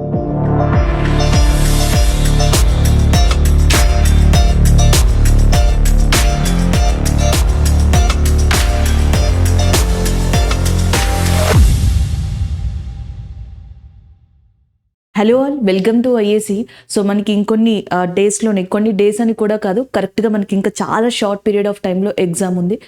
Hello all, welcome to IAC. So మనకి ఇంకొన్ని డేస్లోనే, కొన్ని డేస్ అని కూడా కాదు, కరెక్ట్గా మనకి ఇంకా చాలా షార్ట్ పీరియడ్ ఆఫ్ టైంలో ఎగ్జామ్ ఉంది.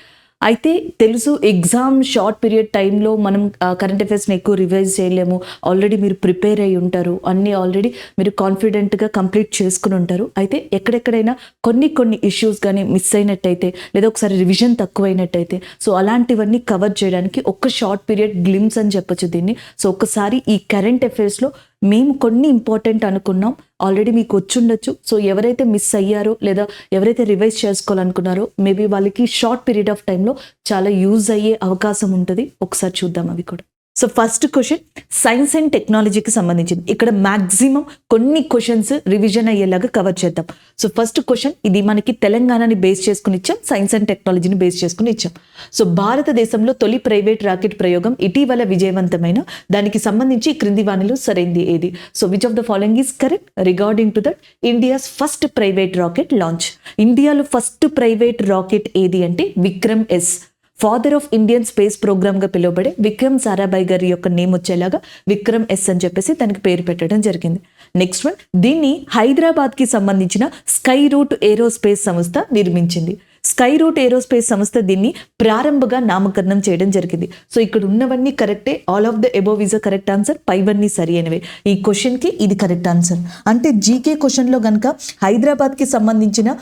అయితే తెలుసు, ఎగ్జామ్ షార్ట్ పీరియడ్ టైంలో మనం కరెంట్ అఫైర్స్ని ఎక్కువ రివైజ్ చేయలేము. ఆల్రెడీ మీరు ప్రిపేర్ అయ్యి ఉంటారు, అన్నీ ఆల్రెడీ మీరు కాన్ఫిడెంట్గా కంప్లీట్ చేసుకుని ఉంటారు. అయితే ఎక్కడెక్కడైనా కొన్ని ఇష్యూస్ కానీ మిస్ అయినట్టయితే, లేదా ఒకసారి రివిజన్ తక్కువైనట్టయితే, సో అలాంటివన్నీ కవర్ చేయడానికి ఒక్క షార్ట్ పీరియడ్ గ్లిమ్స్ అని చెప్పొచ్చు దీన్ని. సో ఒక్కసారి ఈ కరెంట్ అఫైర్స్లో మేము కొన్ని ఇంపార్టెంట్ అనుకున్నాం, ఆల్రెడీ మీకు వచ్చుండొచ్చు. సో ఎవరైతే మిస్ అయ్యారో లేదా ఎవరైతే రివైజ్ చేసుకోవాలనుకున్నారో మేబీ వాళ్ళకి షార్ట్ పీరియడ్ ఆఫ్ టైంలో చాలా యూజ్ అయ్యే అవకాశం ఉంటుంది. ఒకసారి చూద్దాం అవి కూడా. So first question science and టెక్నాలజీకి సంబంధించింది. ఇక్కడ మ్యాక్సిమం కొన్ని క్వశ్చన్స్ రివిజన్ అయ్యేలాగా కవర్ చేద్దాం. సో ఫస్ట్ క్వశ్చన్, ఇది మనకి తెలంగాణని బేస్ చేసుకుని ఇచ్చాం, సైన్స్ అండ్ టెక్నాలజీని బేస్ చేసుకుని ఇచ్చాం. సో భారతదేశంలో తొలి ప్రైవేట్ రాకెట్ ప్రయోగం ఇటీవల విజయవంతమైన, దానికి సంబంధించి క్రింది వానిలో సరైంది ఏది? So which of the following is correct regarding to that India's first private rocket launch. ఇండియాలో ఫస్ట్ ప్రైవేట్ రాకెట్ ఏది అంటే Vikram S. Father of Indian space ప్రోగ్రామ్గా పిలువబడే విక్రమ్ సారాభాయ్ గారి యొక్క నేమ్ వచ్చేలాగా విక్రమ్ ఎస్ అని చెప్పేసి దానికి పేరు పెట్టడం జరిగింది. నెక్స్ట్ వన్, దీన్ని హైదరాబాద్కి సంబంధించిన స్కై రూట్ ఏరోస్పేస్ సంస్థ నిర్మించింది. స్కై రూట్ ఏరోస్పేస్ సంస్థ దీన్ని ప్రారంభంగా నామకరణం చేయడం జరిగింది. సో ఇక్కడ ఉన్నవన్నీ కరెక్టే, all of the above is a correct answer, పైవన్నీ సరి అయినవే. ఈ క్వశ్చన్కి ఇది కరెక్ట్ ఆన్సర్. అంటే జీకే క్వశ్చన్లో కనుక హైదరాబాద్కి సంబంధించిన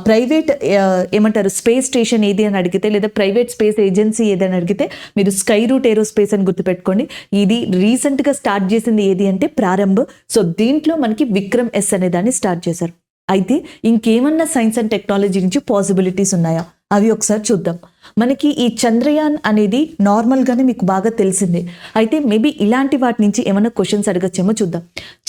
ప్రైవేట్ ఏమంటారు స్పేస్ స్టేషన్ ఏది అని అడిగితే, లేదా ప్రైవేట్ స్పేస్ ఏజెన్సీ ఏదని అడిగితే మీరు స్కై రూట్ ఏరోస్పేస్ అని గుర్తుపెట్టుకోండి. ఇది రీసెంట్గా స్టార్ట్ చేసింది ఏది అంటే ప్రారంభ్. సో దీంట్లో మనకి విక్రమ్ ఎస్ అనే దాన్ని స్టార్ట్ చేశారు. అయితే ఇంకేమన్నా సైన్స్ అండ్ టెక్నాలజీ నుంచి పాసిబిలిటీస్ ఉన్నాయా అవి ఒకసారి చూద్దాం. మనకి ఈ చంద్రయాన్ అనేది నార్మల్గానే మీకు బాగా తెలిసిందే. అయితే మేబీ ఇలాంటి వాటి నుంచి ఏమైనా క్వశ్చన్స్ అడగచ్చేమో చూద్దాం.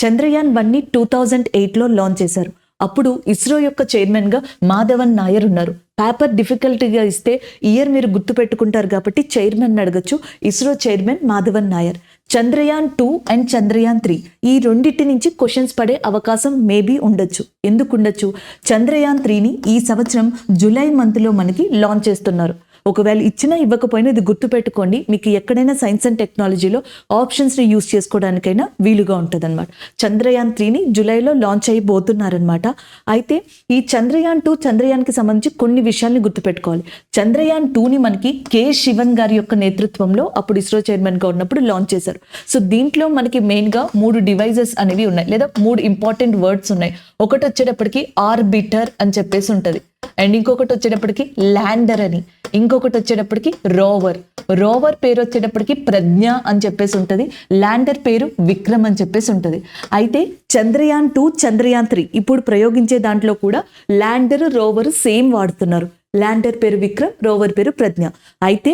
చంద్రయాన్ 1ని 2008లో లాంచ్ చేశారు. అప్పుడు ఇస్రో యొక్క చైర్మన్గా మాధవన్ నాయర్ ఉన్నారు. పేపర్ డిఫికల్ట్గా ఇస్తే ఇయర్ మీరు గుర్తు పెట్టుకుంటారు కాబట్టి చైర్మన్ అడగచ్చు. ఇస్రో చైర్మన్ మాధవన్ నాయర్. చంద్రయాన్ 2 అండ్ చంద్రయాన్ 3 ఈ రెండింటి నుంచి క్వశ్చన్స్ పడే అవకాశం మేబీ ఉండొచ్చు. ఎందుకు ఉండొచ్చు? చంద్రయాన్ 3ని ఈ సంవత్సరం జూలై మంత్లో మనకి లాంచ్ చేస్తున్నారు. ఒకవేళ ఇచ్చినా ఇవ్వకపోయినా ఇది గుర్తుపెట్టుకోండి, మీకు ఎక్కడైనా సైన్స్ అండ్ టెక్నాలజీలో ఆప్షన్స్ని యూస్ చేసుకోవడానికైనా వీలుగా ఉంటుంది అనమాట. చంద్రయాన్ 3ని జూలైలో లాంచ్ అయిపోతున్నారనమాట. అయితే ఈ చంద్రయాన్ 2 చంద్రయాన్కి సంబంధించి కొన్ని విషయాల్ని గుర్తుపెట్టుకోవాలి. చంద్రయాన్ 2ని మనకి కె శివన్ గారి యొక్క నేతృత్వంలో అప్పుడు ఇస్రో చైర్మన్గా ఉన్నప్పుడు లాంచ్ చేశారు. సో దీంట్లో మనకి మెయిన్గా 3 డివైజెస్ అనేవి ఉన్నాయి, లేదా 3 ఇంపార్టెంట్ వర్డ్స్ ఉన్నాయి. ఒకటి వచ్చేటప్పటికి ఆర్బిటర్ అని చెప్పేసి ఉంటుంది, అండ్ ఇంకొకటి వచ్చేటప్పటికి ల్యాండర్ అని, ఇంకొకటి వచ్చేటప్పటికి రోవర్ పేరు వచ్చేటప్పటికి ప్రజ్ఞ అని చెప్పేసి ఉంటుంది, ల్యాండర్ పేరు విక్రమ్ అని చెప్పేసి ఉంటుంది. అయితే చంద్రయాన్ 2 చంద్రయాన్ 3 ఇప్పుడు ప్రయోగించే దాంట్లో కూడా ల్యాండర్ రోవర్ సేమ్ వాడుతున్నారు. ల్యాండర్ పేరు విక్రమ్, రోవర్ పేరు ప్రజ్ఞ. అయితే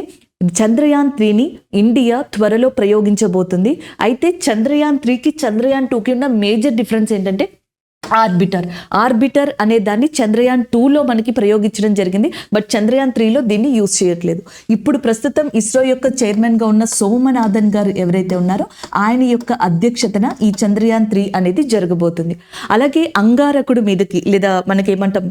చంద్రయాన్ 3ని ఇండియా త్వరలో ప్రయోగించబోతుంది. అయితే చంద్రయాన్ 3కి చంద్రయాన్ 2కి ఉన్న మేజర్ డిఫరెన్స్ ఏంటంటే ఆర్బిటర్ అనే దాన్ని చంద్రయాన్ 2లో మనకి ప్రయోగించడం జరిగింది, బట్ చంద్రయాన్ 3లో దీన్ని యూజ్ చేయట్లేదు. ఇప్పుడు ప్రస్తుతం ఇస్రో యొక్క చైర్మన్గా ఉన్న సోమనాథన్ గారు ఎవరైతే ఉన్నారో ఆయన యొక్క అధ్యక్షతన ఈ చంద్రయాన్ 3 అనేది జరగబోతుంది. అలాగే అంగారకుడు మీదకి, లేదా మనకి ఏమంటాం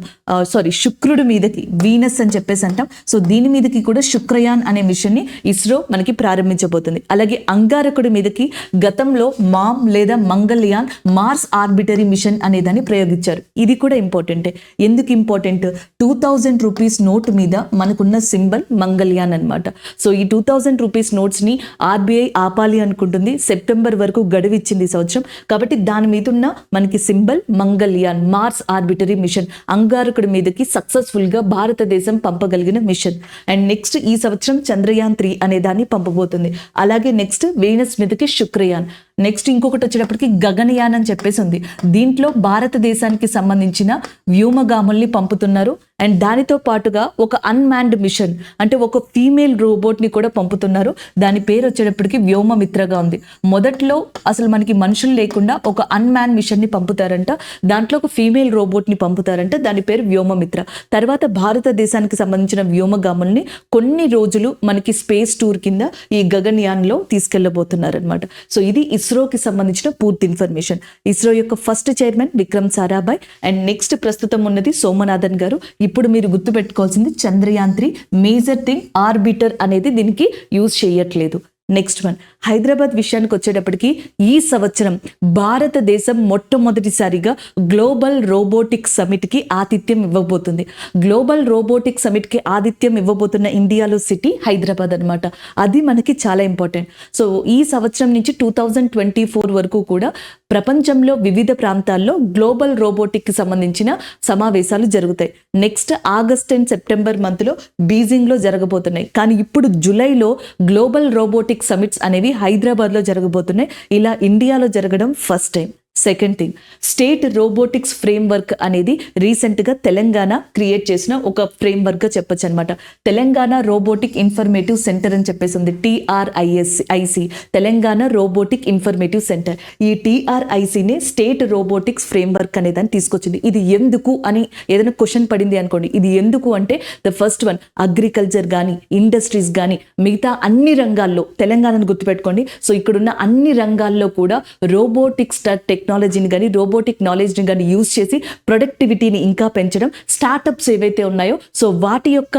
శుక్రుడి మీదకి, వీనస్ అని చెప్పేసి అంటాం. సో దీని మీదకి కూడా శుక్రయాన్ అనే మిషన్ని ఇస్రో మనకి ప్రారంభించబోతుంది. అలాగే అంగారకుడి మీదకి గతంలో మామ్ లేదా మంగళయాన్ మార్స్ ఆర్బిటరీ మిషన్ అనే దాన్ని ప్రయోగించారు. ఇది కూడా ఇంపార్టెంటే. ఎందుకు ఇంపార్టెంట్? 2000 రూపీస్ నోట్ మీద మనకున్న సింబల్ మంగళయాన్ అనమాట. సో ఈ 2000 రూపీస్ నోట్స్ని ఆర్బీఐ ఆపాలి అనుకుంటుంది. సెప్టెంబర్ వరకు గడువు ఇచ్చింది ఈ సంవత్సరం. కాబట్టి దాని మీద ఉన్న మనకి symbol Mangalyaan, Mars orbiter mission, అంగారకుడి మీదకి సక్సెస్ఫుల్గా భారతదేశం పంపగలిగిన మిషన్. అండ్ నెక్స్ట్ ఈ సంవత్సరం చంద్రయాన్ 3 అనే దాన్ని పంపబోతుంది. అలాగే నెక్స్ట్ వీనస్ మీదకి శుక్రయాన్. నెక్స్ట్ ఇంకొకటి వచ్చేటప్పటికి గగనయాన్ అని చెప్పేసి ఉంది. దీంట్లో భారతదేశానికి సంబంధించిన వ్యోమగాముల్ని పంపుతున్నారు. అండ్ దానితో పాటుగా ఒక అన్మాన్డ్ మిషన్ అంటే ఒక ఫీమేల్ రోబోట్ని కూడా పంపుతున్నారు. దాని పేరు వచ్చేటప్పటికి వ్యోమమిత్రగా ఉంది. మొదట్లో అసలు మనకి మనుషులు లేకుండా ఒక అన్మాన్ మిషన్ని పంపుతారంట. దాంట్లో ఒక ఫీమేల్ రోబోట్ని పంపుతారంట. దాని పేరు వ్యోమమిత్ర. తర్వాత భారతదేశానికి సంబంధించిన వ్యోమగాముల్ని కొన్ని రోజులు మనకి స్పేస్ టూర్ కింద ఈ గగన్యాన్లో తీసుకెళ్లబోతున్నారు అనమాట. సో ఇది ఇస్రోకి సంబంధించిన పూర్తి ఇన్ఫర్మేషన్. ఇస్రో యొక్క first chairman Vikram Sarabhai and next ప్రస్తుతం ఉన్నది సోమనాథన్ గారు. ఇప్పుడు మీరు గుర్తుపెట్టుకోవాల్సింది చంద్రయాన్-3 మేజర్ థింగ్ ఆర్బిటర్ అనేది దీనికి యూజ్ చేయట్లేదు. నెక్స్ట్ వన్, హైదరాబాద్ విషయానికి వచ్చేటప్పటికి ఈ సంవత్సరం భారతదేశం మొట్టమొదటిసారిగా గ్లోబల్ రోబోటిక్ సమిట్కి ఆతిథ్యం ఇవ్వబోతుంది. గ్లోబల్ రోబోటిక్ సమిట్కి ఆతిథ్యం ఇవ్వబోతున్న ఇండియాలో సిటీ హైదరాబాద్ అనమాట. అది మనకి చాలా ఇంపార్టెంట్. సో ఈ సంవత్సరం నుంచి 2024 వరకు కూడా ప్రపంచంలో వివిధ ప్రాంతాల్లో గ్లోబల్ రోబోటిక్కి సంబంధించిన సమావేశాలు జరుగుతాయి. నెక్స్ట్ ఆగస్ట్ అండ్ సెప్టెంబర్ మంత్లో బీజింగ్లో జరగబోతున్నాయి. కానీ ఇప్పుడు జూలైలో గ్లోబల్ రోబోటిక్ సమిట్స్ అనేవి హైదరాబాద్లో జరగబోతున్నాయి. ఇలా ఇండియాలో జరగడం first time. Second thing, state robotics framework అనేది రీసెంట్గా తెలంగాణ క్రియేట్ చేసిన ఒక ఫ్రేమ్వర్క్గా చెప్పొచ్చు అనమాట. తెలంగాణ రోబోటిక్ ఇన్ఫర్మేటివ్ సెంటర్ అని చెప్పేసి ఉంది. TRIC Telangana robotic informative centre. ఈ TRICనే స్టేట్ రోబోటిక్స్ ఫ్రేమ్వర్క్ అనే దాన్ని తీసుకొచ్చింది. ఇది ఎందుకు అని ఏదైనా క్వశ్చన్ పడింది అనుకోండి, ఇది ఎందుకు అంటే ద ఫస్ట్ వన్, అగ్రికల్చర్ కానీ ఇండస్ట్రీస్ కానీ మిగతా అన్ని రంగాల్లో తెలంగాణను గుర్తుపెట్టుకోండి. సో ఇక్కడున్న అన్ని రంగాల్లో కూడా రోబోటిక్స్ టెక్నాలజీని కానీ రోబోటిక్ నాలెడ్జ్ని కానీ యూజ్ చేసి ప్రొడక్టివిటీని ఇంకా పెంచడం, స్టార్టప్స్ ఏవైతే ఉన్నాయో సో వాటి యొక్క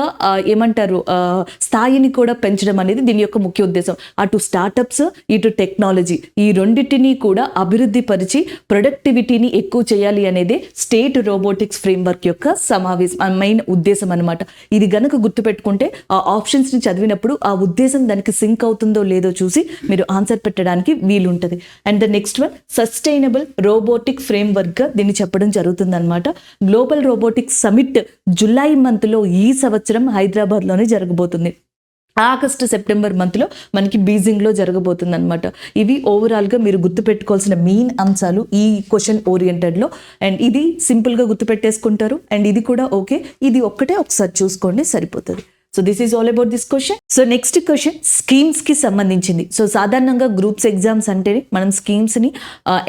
స్థాయిని కూడా పెంచడం అనేది దీని యొక్క ముఖ్య ఉద్దేశం. అటు స్టార్టప్స్ ఇటు టెక్నాలజీ ఈ రెండింటినీ కూడా అభివృద్ధి పరిచి ప్రొడక్టివిటీని ఎక్కువ చేయాలి అనేది స్టేట్ రోబోటిక్స్ ఫ్రేమ్వర్క్ యొక్క మెయిన్ ఉద్దేశం అనమాట. ఇది గనక గుర్తుపెట్టుకుంటే ఆ ఆప్షన్స్ని చదివినప్పుడు ఆ ఉద్దేశం దానికి సింక్ అవుతుందో లేదో చూసి మీరు ఆన్సర్ పెట్టడానికి వీలుంటుంది. And the next one, sustainable robotic framework గా దీన్ని చెప్పడం జరుగుతుందన్నమాట. గ్లోబల్ రోబోటిక్ సమిట్ జూలై మంత్లో ఈ సంవత్సరం హైదరాబాద్లోనే జరగబోతుంది. ఆగస్ట్ సెప్టెంబర్ మంత్లో మనకి బీజింగ్లో జరగబోతుంది అనమాట. ఇవి ఓవరాల్గా మీరు గుర్తుపెట్టుకోవాల్సిన మెయిన్ అంశాలు ఈ క్వశ్చన్ ఓరియంటెడ్లో. అండ్ ఇది సింపుల్గా గుర్తుపెట్టేసుకుంటారు. అండ్ ఇది కూడా ఓకే, ఇది ఒక్కటే ఒకసారి చూసుకోండి సరిపోతుంది. So this is all about this question. So next question స్కీమ్స్కి సంబంధించింది. సో సాధారణంగా గ్రూప్స్ ఎగ్జామ్స్ అంటేనే మనం స్కీమ్స్ని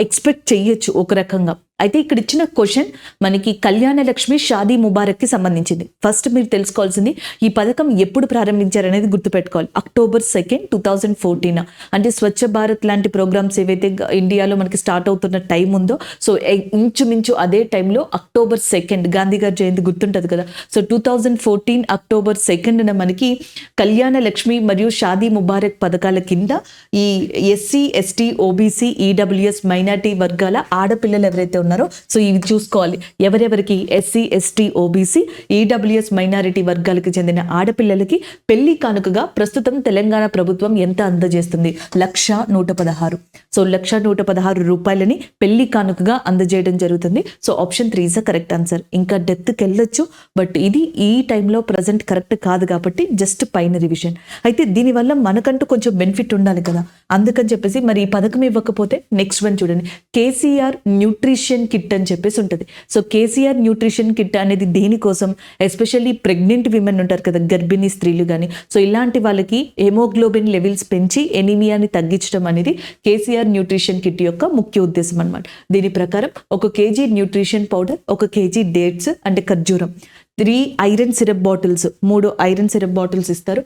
ఎక్స్పెక్ట్ చేయొచ్చు ఒక రకంగా. అయితే ఇక్కడ ఇచ్చిన క్వశ్చన్ మనకి కళ్యాణ లక్ష్మి షాదీ ముబారక్కి సంబంధించింది. ఫస్ట్ మీరు తెలుసుకోవాల్సింది ఈ పథకం ఎప్పుడు ప్రారంభించారు అనేది గుర్తుపెట్టుకోవాలి. October 2, 2014. అంటే స్వచ్ఛ భారత్ లాంటి ప్రోగ్రామ్స్ ఏవైతే ఇండియాలో మనకి స్టార్ట్ అవుతున్న టైం ఉందో సో ఇంచుమించు అదే టైంలో October 2 గాంధీ గారి జయంతి గుర్తుంటుంది కదా. సో 2014 October 2 మనకి కళ్యాణ లక్ష్మి మరియు షాదీ ముబారక్ పథకాల కింద ఈ SC, ST, OBC, EWS minority వర్గాల ఆడపిల్లలు ఎవరైతే ఉన్నారో సో ఇవి చూసుకోవాలి. ఎవరెవరికి SC, ST, OBC, EWS minority వర్గాలకు చెందిన ఆడపిల్లలకి పెళ్లి కానుకగా ప్రస్తుతం తెలంగాణ ప్రభుత్వం ఎంత అందజేస్తుంది? 1,116. సో 1,116 రూపాయలని పెళ్లి కానుకగా అందజేయడం జరుగుతుంది. So option 3 is the correct answer. ఇంకా డెప్త్కి వెళ్ళొచ్చు బట్ ఇది ఈ టైంలో ప్రజెంట్ కరెక్ట్ కాదు కాబట్టి జస్ట్ పైన రివిజన్. అయితే దీనివల్ల మనకంటూ కొంచెం బెనిఫిట్ ఉండాలి కదా, అందుకని చెప్పేసి మరి ఈ పథకం ఇవ్వకపోతే నెక్స్ట్ వన్ చూడండి, KCR న్యూట్రిషన్ కిట్ అని చెప్పేసి ఉంటుంది. సో KCR న్యూట్రిషన్ కిట్ అనేది దేనికోసం, ఎస్పెషల్లీ ప్రెగ్నెంట్ విమెన్ ఉంటారు కదా, గర్భిణీ స్త్రీలు కానీ, సో ఇలాంటి వాళ్ళకి హెమోగ్లోబిన్ లెవెల్స్ పెంచి ఎనీమియాని తగ్గించడం అనేది KCR న్యూట్రిషన్ కిట్ యొక్క ముఖ్య ఉద్దేశం అనమాట. దీని ప్రకారం 1 kg nutrition powder, 1 kg dates అంటే ఖర్జూరం, 3 iron syrup bottles, 3 iron syrup bottles ఇస్తారు.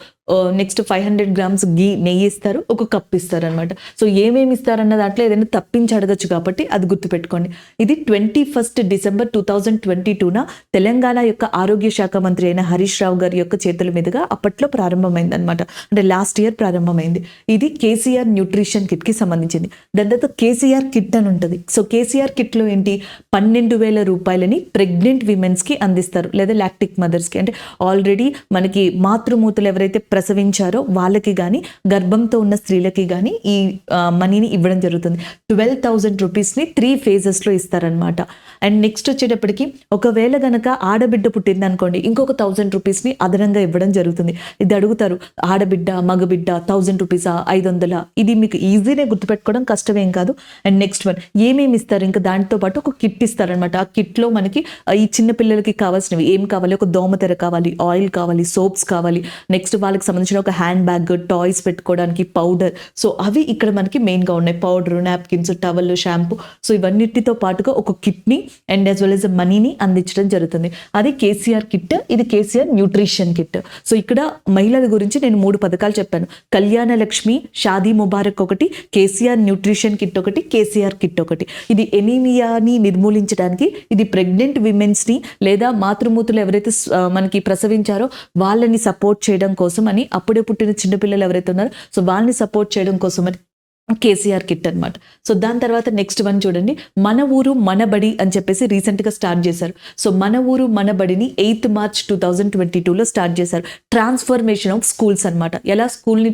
నెక్స్ట్ 500 grams గీ నెయ్యి ఇస్తారు, 1 కప్ ఇస్తారు అనమాట. సో ఏమేమి ఇస్తారన్న దాంట్లో ఏదైనా తప్పించి అడగచ్చు కాబట్టి అది గుర్తుపెట్టుకోండి. ఇది 21 December 2022 తెలంగాణ యొక్క ఆరోగ్య శాఖ మంత్రి అయిన హరీష్ రావు గారి యొక్క చేతుల మీదుగా అప్పట్లో ప్రారంభమైంది అనమాట. అంటే లాస్ట్ ఇయర్ ప్రారంభమైంది. ఇది KCR న్యూట్రిషన్ కిట్ కి సంబంధించింది. దాని తర్వాత KCR కిట్ అని ఉంటుంది. సో KCR కిట్ లో ఏంటి, 12,000 రూపాయలని ప్రెగ్నెంట్ విమెన్స్ కి అందిస్తారు, లేదా లాక్టిక్ మదర్స్కి, అంటే ఆల్రెడీ మనకి మాతృమూర్తులు ఎవరైతే ప్రసవించారో వాళ్ళకి కానీ గర్భంతో ఉన్న స్త్రీలకి కానీ ఈ మనీని ఇవ్వడం జరుగుతుంది. 12,000 రూపీస్ని 3 ఫేజెస్లో ఇస్తారనమాట. అండ్ నెక్స్ట్ వచ్చేటప్పటికి ఒకవేళ గనక ఆడబిడ్డ పుట్టింది అనుకోండి, ఇంకొక 1,000 రూపీస్ని అదనంగా ఇవ్వడం జరుగుతుంది. ఇది అడుగుతారు, ఆడబిడ్డ మగబిడ్డ 1,000 రూపీసా 500? ఇది మీకు ఈజీనే గుర్తుపెట్టుకోవడం, కష్టమేం కాదు. అండ్ నెక్స్ట్ వన్ ఏమేమి ఇస్తారు, ఇంకా దాంతో పాటు ఒక కిట్ ఇస్తారనమాట. ఆ కిట్లో మనకి ఈ చిన్న పిల్లలకి కావాల్సినవి ఏం కావాలి, ఒక దోమతెర కావాలి, ఆయిల్ కావాలి, సోప్స్ కావాలి, నెక్స్ట్ వాళ్ళకి సంబంధించిన ఒక హ్యాండ్ బ్యాగ్, టాయ్స్ పెట్టుకోవడానికి పౌడర్. సో అవి ఇక్కడ మనకి మెయిన్గా ఉన్నాయి. Powder, napkins, towel, shampoo. So ఇవన్నిటితో పాటుగా ఒక కిట్ని అండ్ యాజ్ వెల్ యాజ్ మనీని అందించడం జరుగుతుంది. అది కేసీఆర్ కిట్, ఇది కేసీఆర్ న్యూట్రిషన్ కిట్. సో ఇక్కడ మహిళల గురించి నేను 3 పథకాలు చెప్పాను. కళ్యాణ లక్ష్మి, షాదీ ముబారక్ ఒకటి, కేసీఆర్ న్యూట్రిషన్ కిట్ ఒకటి, కేసీఆర్ కిట్ ఒకటి. ఇది ఎనీమియాని నిర్మూలించడానికి, ఇది ప్రెగ్నెంట్ విమెన్స్ని లేదా మాతృమూర్తులు ఎవరైతే మనకి ప్రసవించారో వాళ్ళని సపోర్ట్ చేయడం కోసం అని, అప్పుడే పుట్టిన చిన్నపిల్లలు ఎవరైతే ఉన్నారో సో వాళ్ళని సపోర్ట్ చేయడం కోసం అని కేసీఆర్ కిట్ అనమాట. సో దాని తర్వాత నెక్స్ట్ వన్ చూడండి, మన ఊరు మన బడి అని చెప్పేసి రీసెంట్గా స్టార్ట్ చేశారు. సో మన ఊరు మన బడిని 8 మార్చ్ 2022లో స్టార్ట్ చేశారు. ట్రాన్స్ఫర్మేషన్ ఆఫ్ స్కూల్స్ అనమాట. ఎలా స్కూల్ని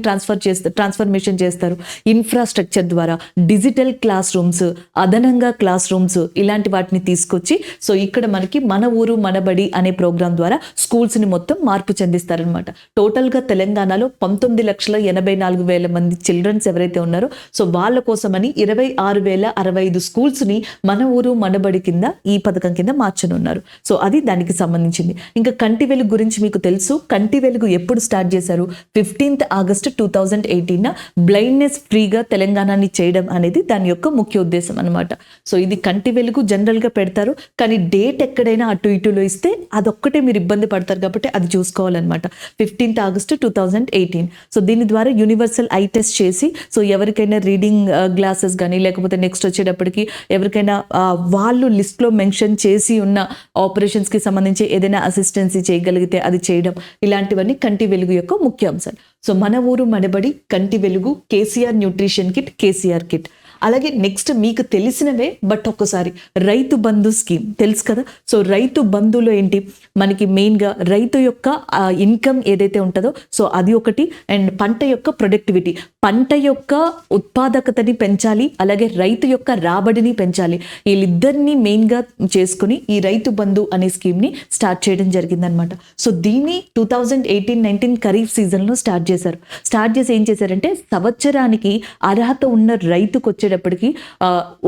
ట్రాన్స్ఫర్మేషన్ చేస్తారు, ఇన్ఫ్రాస్ట్రక్చర్ ద్వారా, డిజిటల్ క్లాస్ రూమ్స్, అదనంగా క్లాస్ రూమ్స్, ఇలాంటి వాటిని తీసుకొచ్చి సో ఇక్కడ మనకి మన ఊరు మన బడి అనే ప్రోగ్రామ్ ద్వారా స్కూల్స్ని మొత్తం మార్పు చెందిస్తారనమాట. టోటల్గా తెలంగాణలో 19,84,000 మంది చిల్డ్రన్స్ ఎవరైతే ఉన్నారో సో వాళ్ళ కోసమని 26,065 స్కూల్స్ని మన ఊరు మనబడి కింద ఈ పథకం కింద మార్చనున్నారు. సో అది దానికి సంబంధించింది. ఇంకా కంటి వెలుగు గురించి మీకు తెలుసు. కంటి వెలుగు ఎప్పుడు స్టార్ట్ చేశారు, 15th ఆగస్ట్ 2018 బ్లైండ్నెస్ ఫ్రీగా తెలంగాణని చేయడం అనేది దాని యొక్క ముఖ్య ఉద్దేశం అనమాట. సో ఇది కంటి వెలుగు జనరల్గా పెడతారు, కానీ డేట్ ఎక్కడైనా అటు ఇటులో ఇస్తే అదొక్కటే మీరు ఇబ్బంది పడతారు కాబట్టి అది చూసుకోవాలన్నమాట. 15th August 2018. సో దీని ద్వారా యూనివర్సల్ ఐ టెస్ట్ చేసి సో ఎవరికైనా రీడింగ్ గ్లాసెస్ కానీ లేకపోతే నెక్స్ట్ వచ్చేటప్పటికి ఎవరికైనా వాళ్ళు లిస్ట్లో మెన్షన్ చేసి ఉన్న ఆపరేషన్స్కి సంబంధించి ఏదైనా అసిస్టెన్సీ చేయగలిగితే అది చేయడం, ఇలాంటివన్నీ కంటి వెలుగు యొక్క ముఖ్య అంశాలు. సో మన ఊరు మనబడి, కంటి వెలుగు, KCR nutrition kit, KCR kit. అలాగే నెక్స్ట్ మీకు తెలిసినవే బట్ ఒక్కసారి రైతు బంధు స్కీమ్ తెలుసు కదా. సో రైతు బంధులో ఏంటి మనకి మెయిన్గా రైతు యొక్క ఇన్కమ్ ఏదైతే ఉంటుందో సో అది ఒకటి, అండ్ పంట యొక్క ప్రొడక్టివిటీ, పంట యొక్క ఉత్పాదకతని పెంచాలి, అలాగే రైతు యొక్క రాబడిని పెంచాలి. వీళ్ళిద్దరిని మెయిన్గా చేసుకుని ఈ రైతు బంధు అనే స్కీమ్ని స్టార్ట్ చేయడం జరిగిందనమాట. సో దీన్ని 2018-19 ఖరీఫ్ సీజన్లో స్టార్ట్ చేశారు. స్టార్ట్ చేసి ఏం చేశారంటే సంవత్సరానికి అర్హత ఉన్న రైతుకు వచ్చేటప్పటికి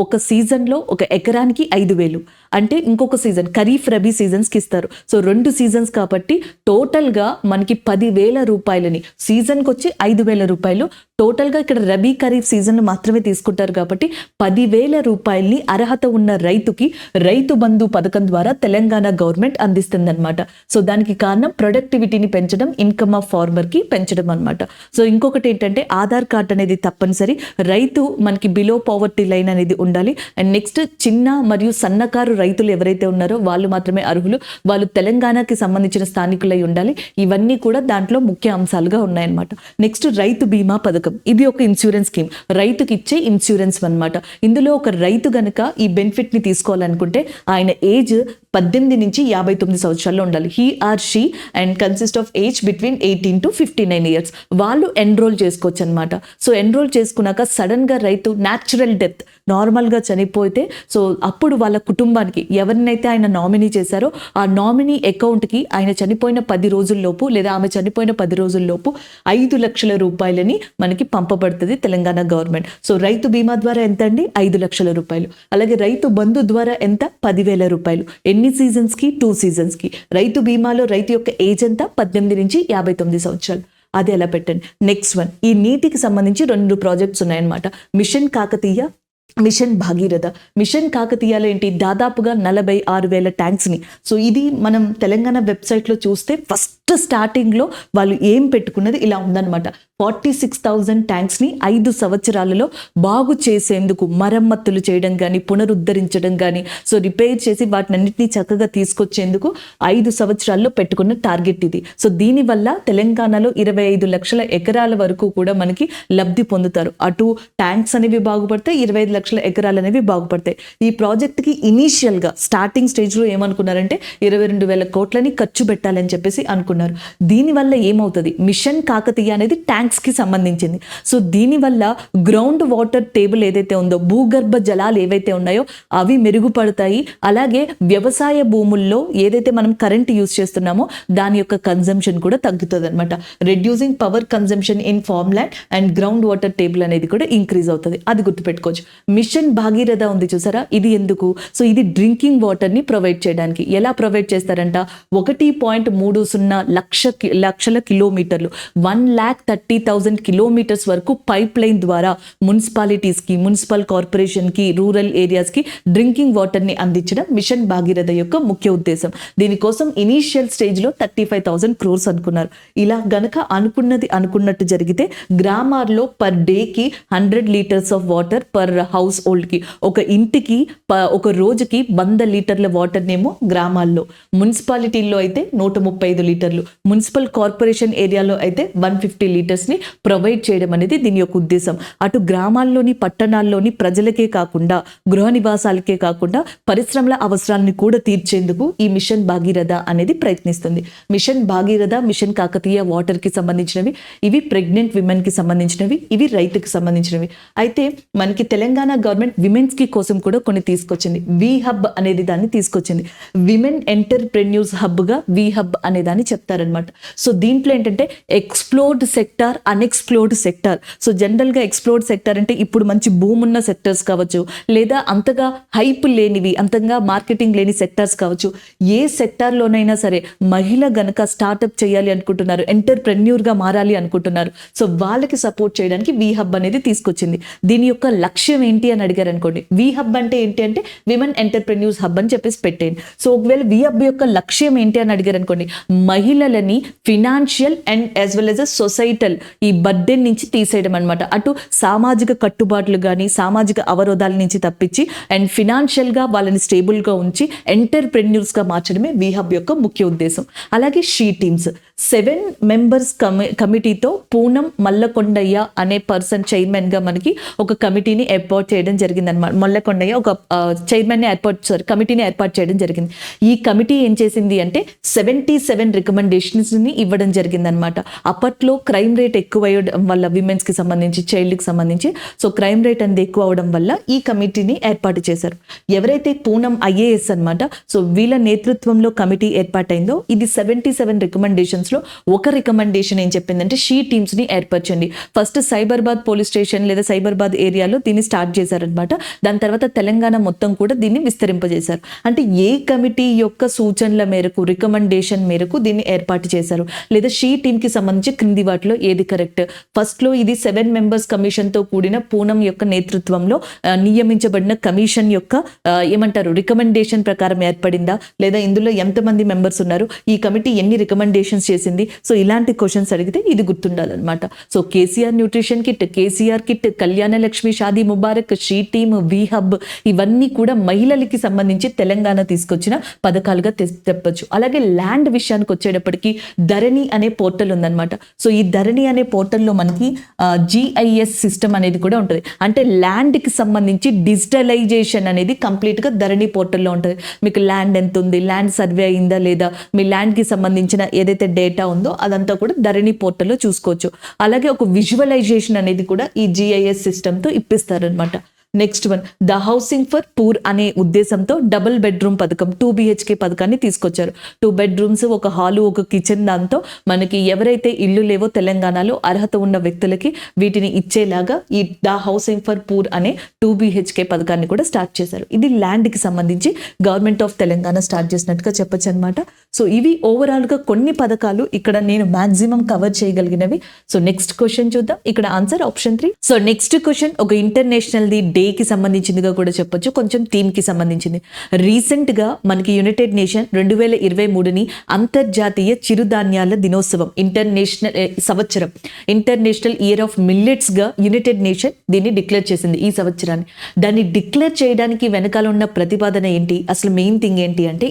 ఒక సీజన్లో ఒక ఎకరానికి 5,000, అంటే ఇంకొక సీజన్ ఖరీఫ్ రబీ సీజన్స్కి ఇస్తారు. సో 2 సీజన్స్ కాబట్టి టోటల్గా మనకి 10,000 రూపాయలని, సీజన్కి వచ్చి 5,000 రూపాయలు, టోటల్గా ఇక్కడ రబీ ఖరీఫ్ సీజన్ మాత్రమే తీసుకుంటారు కాబట్టి 10,000 రూపాయలని అర్హత ఉన్న రైతుకి రైతు బంధు పథకం ద్వారా తెలంగాణ గవర్నమెంట్ అందిస్తుంది అనమాట. సో దానికి కారణం ప్రొడక్టివిటీని పెంచడం, ఇన్కమ్ ఆఫ్ ఫార్మర్కి పెంచడం అనమాట. సో ఇంకొకటి ఏంటంటే ఆధార్ కార్డ్ అనేది తప్పనిసరి, రైతు మనకి బిలో పావర్టీ లైన్ అనేది ఉండాలి. అండ్ నెక్స్ట్ చిన్న మరియు సన్నకారు రైతులు ఎవరైతే ఉన్నారో వాళ్ళు మాత్రమే అర్హులు, వాళ్ళు తెలంగాణకి సంబంధించిన స్థానికులై ఉండాలి. ఇవన్నీ కూడా దాంట్లో ముఖ్య అంశాలుగా ఉన్నాయన్నమాట. నెక్స్ట్ రైతు బీమా పథకం, ఇది ఒక ఇన్సూరెన్స్ స్కీమ్, రైతుకి ఇచ్చే ఇన్సూరెన్స్ అన్నమాట. ఇందులో ఒక రైతు గనక ఈ బెనిఫిట్ ని తీసుకోవాలనుకుంటే ఆయన ఏజ్ 18 నుంచి 59 సంవత్సరాల్లో ఉండాలి. He or she and consist of age between 18 to 59 years. వాళ్ళు ఎన్రోల్ చేసుకోవచ్చు అనమాట. సో ఎన్రోల్ చేసుకున్నాక సడన్ గా రైతు న్యాచురల్ డెత్, నార్మల్గా చనిపోతే సో అప్పుడు వాళ్ళ కుటుంబానికి ఎవరినైతే ఆయన నామినీ చేశారో ఆ నామినీ అకౌంట్కి ఆయన చనిపోయిన 10 రోజుల్లోపు లేదా ఆమె చనిపోయిన 10 రోజుల్లోపు 5 లక్షల రూపాయలని మనకి పంపబడుతుంది తెలంగాణ గవర్నమెంట్. సో రైతు బీమా ద్వారా ఎంత అండి, 5 లక్షల రూపాయలు. అలాగే రైతు బంధు ద్వారా ఎంత, 10,000 రూపాయలు. ఎన్ని సీజన్స్కి, 2 సీజన్స్కి. రైతు బీమాలో రైతు యొక్క ఏజ్ ఎంత, 18 నుంచి 59 సంవత్సరాలు. అది ఎలా పెట్టండి. నెక్స్ట్ వన్, ఈ నీటికి సంబంధించి 2 ప్రాజెక్ట్స్ ఉన్నాయన్నమాట. Mission Kakatiya, mission Bhagiratha. Mission కాకతీయలో ఏంటి, దాదాపుగా 46,000 ట్యాంక్స్ని. సో ఇది మనం తెలంగాణ వెబ్సైట్లో చూస్తే ఫస్ట్ స్టార్టింగ్లో వాళ్ళు ఏం పెట్టుకున్నది ఇలా ఉందన్నమాట. 46,000 ట్యాంక్స్ని 5 సంవత్సరాలలో బాగు చేసేందుకు, మరమ్మతులు చేయడం కానీ, పునరుద్ధరించడం కానీ, సో రిపేర్ చేసి వాటిని అన్నింటినీ చక్కగా తీసుకొచ్చేందుకు 5 సంవత్సరాల్లో పెట్టుకున్న టార్గెట్ ఇది. సో దీనివల్ల తెలంగాణలో 25 లక్షల ఎకరాల వరకు కూడా మనకి లబ్ధి పొందుతారు. అటు ట్యాంక్స్ అనేవి బాగుపడితే 25 లక్షల లక్షల ఎకరాలు అనేవి బాగుపడతాయి. ఈ ప్రాజెక్ట్కి ఇనీషియల్గా స్టార్టింగ్ స్టేజ్లో ఏమనుకున్నారంటే 22,000 కోట్లని ఖర్చు పెట్టాలని చెప్పేసి అనుకున్నారు. దీనివల్ల ఏమవుతుంది, మిషన్ కాకతీయ అనేది ట్యాంక్స్కి సంబంధించింది. సో దీనివల్ల గ్రౌండ్ వాటర్ టేబుల్ ఏదైతే ఉందో, భూగర్భ జలాలు ఏవైతే ఉన్నాయో అవి మెరుగుపడతాయి. అలాగే వ్యవసాయ భూముల్లో ఏదైతే మనం కరెంట్ యూజ్ చేస్తున్నామో దాని యొక్క కన్జంప్షన్ కూడా తగ్గుతుంది అనమాట. Reducing power consumption in farm land and ground water table అనేది కూడా ఇంక్రీజ్ అవుతుంది. అది గుర్తుపెట్టుకోవచ్చు. మిషన్ భాగీరథ ఉంది చూసారా, ఇది ఎందుకు? సో ఇది డ్రింకింగ్ వాటర్ని ప్రొవైడ్ చేయడానికి. ఎలా ప్రొవైడ్ చేస్తారంట, 1.30 లక్షల కిలోమీటర్లు 1,30,000 కిలోమీటర్స్ వరకు పైప్ లైన్ ద్వారా మున్సిపాలిటీస్కి, మున్సిపల్ కార్పొరేషన్కి, రూరల్ ఏరియాస్కి డ్రింకింగ్ వాటర్ని అందించడం మిషన్ భాగీరథ యొక్క ముఖ్య ఉద్దేశం. దీనికోసం ఇనీషియల్ స్టేజ్లో 35,000 crores అనుకున్నారు. ఇలా గనక అనుకున్నట్టు జరిగితే గ్రామాల్లో పర్ డేకి 100 లీటర్స్ ఆఫ్ వాటర్ పర్ హౌస్ హోల్డ్కి, ఒక ఇంటికి ఒక రోజుకి 100 లీటర్ల వాటర్నేమో గ్రామాల్లో, మున్సిపాలిటీల్లో అయితే 135 లీటర్లు, మున్సిపల్ కార్పొరేషన్ ఏరియాలో అయితే 150 లీటర్స్ని ప్రొవైడ్ చేయడం అనేది దీని యొక్క ఉద్దేశం. అటు గ్రామాల్లోని పట్టణాల్లోని ప్రజలకే కాకుండా, గృహ నివాసాలకే కాకుండా పరిశ్రమల అవసరాలను కూడా తీర్చేందుకు ఈ మిషన్ భాగీరథ అనేది ప్రయత్నిస్తుంది. మిషన్ భాగీరథ, మిషన్ కాకతీయ వాటర్కి సంబంధించినవి, ఇవి ప్రెగ్నెంట్ విమెన్కి సంబంధించినవి, ఇవి రైతుకి సంబంధించినవి. అయితే మనకి తెలంగాణ గవర్నమెంట్ విమెన్స్కి కోసం కూడా కొన్ని తీసుకొచ్చింది. వి హబ్ అనేది దాన్ని తీసుకొచ్చింది. విమెన్ ఎంటర్ప్రెన్యూర్స్ హబ్గా వి హబ్ అనే దాన్ని చెప్తారనమాట. సో దీంట్లో ఏంటంటే explored sector, unexplored sector. So జనరల్గా ఎక్స్ప్లోర్డ్ సెక్టార్ అంటే ఇప్పుడు మంచి భూమి ఉన్న సెక్టర్స్ కావచ్చు, లేదా అంతగా హైప్ లేనివి, అంతగా మార్కెటింగ్ లేని సెక్టార్స్ కావచ్చు. ఏ సెక్టార్లోనైనా సరే మహిళ గనక స్టార్ట్అప్ చేయాలి అనుకుంటున్నారు, ఎంటర్ప్రెన్యూర్గా మారాలి అనుకుంటున్నారు, సో వాళ్ళకి సపోర్ట్ చేయడానికి వి హబ్ అనేది తీసుకొచ్చింది. దీని యొక్క లక్ష్యం ఏంటి అని అడిగారు అనుకోండి, వి హబ్ అంటే ఏంటి అంటే విమెన్ ఎంటర్ప్రెన్యూర్స్ హబ్ అని చెప్పేసి పెట్టేయండి. సో ఒకవేళ వి హబ్ యొక్క లక్ష్యం ఏంటి అని అడిగారు అనుకోండి, మహిళలని financial and as well as uh societal ఈ బర్డెన్ నుంచి తీసేయడం అనమాట. అటు సామాజిక కట్టుబాట్లు కానీ, సామాజిక అవరోధాల నుంచి తప్పించి అండ్ ఫినాన్షియల్గా వాళ్ళని స్టేబుల్గా ఉంచి ఎంటర్ప్రెన్యూర్స్గా మార్చడమే వి హబ్ యొక్క ముఖ్య ఉద్దేశం. అలాగే షీ టీమ్స్ 7 members కమిటీతో పూనం మల్లకొండయ్య అనే పర్సన్ చైర్మన్గా మనకి ఒక కమిటీని ఏర్పాటు చేయడం జరిగింది అనమాట. మల్లకొండయ్య ఒక కమిటీని ఏర్పాటు చేయడం జరిగింది. ఈ కమిటీ ఏం చేసింది అంటే 77 రికమెండేషన్స్ని ఇవ్వడం జరిగింది అనమాట. అప్పట్లో క్రైమ్ రేట్ ఎక్కువ అవ్వడం వల్ల, విమెన్స్కి సంబంధించి, చైల్డ్కి సంబంధించి, సో క్రైమ్ రేట్ అనేది ఎక్కువ అవడం వల్ల ఈ కమిటీని ఏర్పాటు చేశారు. ఎవరైతే పూనం IAS అనమాట, సో వీళ్ళ నేతృత్వంలో కమిటీ ఏర్పాటైందో ఇది 77 రికమెండేషన్స్లో ఒక రికమెండేషన్ ఏం చెప్పిందంటే షీ టీమ్స్ని ఏర్పరచండి. ఫస్ట్ సైబరాబాద్ పోలీస్ స్టేషన్ లేదా సైబరాబాద్ ఏరియాలో దీన్ని స్టార్ట్ చేశారనమాట. దాని తర్వాత తెలంగాణ మొత్తం కూడా దీన్ని విస్తరింపజేశారు. అంటే ఏ కమిటీ యొక్క సూచనల మేరకు, రికమెండేషన్ మేరకు దీన్ని ఏర్పాటు చేశారు, లేదా షీ టీమ్కి సంబంధించి క్రింది వాటిలో ఏది కరెక్ట్? ఫస్ట్లో ఇది 7 members కమిషన్తో కూడిన పూనం యొక్క నేతృత్వంలో నియమించబడిన కమిషన్ యొక్క ఏమంటారు రికమెండేషన్ ప్రకారం ఏర్పడిందా, లేదా ఇందులో ఎంతమంది మెంబర్స్ ఉన్నారు, ఈ కమిటీ ఎన్ని రికమెండేషన్స్ చేసింది? సో ఇలాంటి క్వశ్చన్స్ అడిగితే ఇది గుర్తుండాలన్నమాట. So KCR nutrition kit, KCR kit, Kalyana Lakshmi, Shaadi Mubarak, she team, we hub ఇవన్నీ కూడా మహిళలకి సంబంధించి తెలంగాణ తీసుకొచ్చిన పథకాలుగా చెప్పచ్చు. అలాగే ల్యాండ్ విషయానికి వచ్చేటప్పటికి ధరణి అనే పోర్టల్ ఉందన్నమాట. సో ఈ ధరణి అనే పోర్టల్లో మనకి GIS సిస్టమ్ అనేది కూడా ఉంటుంది. అంటే ల్యాండ్కి సంబంధించి డిజిటలైజేషన్ అనేది కంప్లీట్గా ధరణి పోర్టల్లో ఉంటుంది. మీకు ల్యాండ్ ఎంత ఉంది, ల్యాండ్ సర్వే అయిందా లేదా, మీ ల్యాండ్కి సంబంధించిన ఏదైతే డేటా ఉందో అదంతా కూడా ధరణి పోర్టల్లో చూసుకోవచ్చు. అలాగే ఒక విజువలైజేషన్ అనేది కూడా ఈ GIS సిస్టమ్తో ఇప్పిస్తారనమాట. Next one, the housing for poor అనే ఉద్దేశంతో డబుల్ బెడ్రూమ్ పథకం 2 BHK పథకాన్ని తీసుకొచ్చారు. 2 bedrooms, ఒక హాలు, ఒక కిచెన్, దాంతో మనకి ఎవరైతే ఇల్లు లేవో తెలంగాణలో అర్హత ఉన్న వ్యక్తులకి వీటిని ఇచ్చేలాగా ఈ ద హౌసింగ్ ఫర్ పూర్ అనే 2 BHK పథకాన్ని కూడా స్టార్ట్ చేశారు. ఇది ల్యాండ్కి సంబంధించి గవర్నమెంట్ ఆఫ్ తెలంగాణ స్టార్ట్ చేసినట్టుగా చెప్పొచ్చు అనమాట. సో ఇవి ఓవరాల్గా కొన్ని పథకాలు ఇక్కడ నేను మాక్సిమం కవర్ చేయగలిగినవి. సో నెక్స్ట్ క్వశ్చన్ చూద్దాం. ఇక్కడ answer option 3. So next question ఒక ఇంటర్నేషనల్ డేకి సంబంధించిందిగా కూడా చెప్పొచ్చు, కొంచెం థీమ్కి సంబంధించింది. రీసెంట్గా మనకి యునైటెడ్ నేషన్ 2023ని అంతర్జాతీయ చిరుధాన్యాల దినోత్సవం, ఇంటర్నేషనల్ ఇయర్ ఆఫ్ మిల్లెట్స్గా యునైటెడ్ నేషన్ దీన్ని డిక్లేర్ చేసింది ఈ సంవత్సరాన్ని. దాన్ని డిక్లేర్ చేయడానికి వెనకాల ఉన్న ప్రతిపాదన ఏంటి, అసలు మెయిన్ థింగ్ ఏంటి అంటే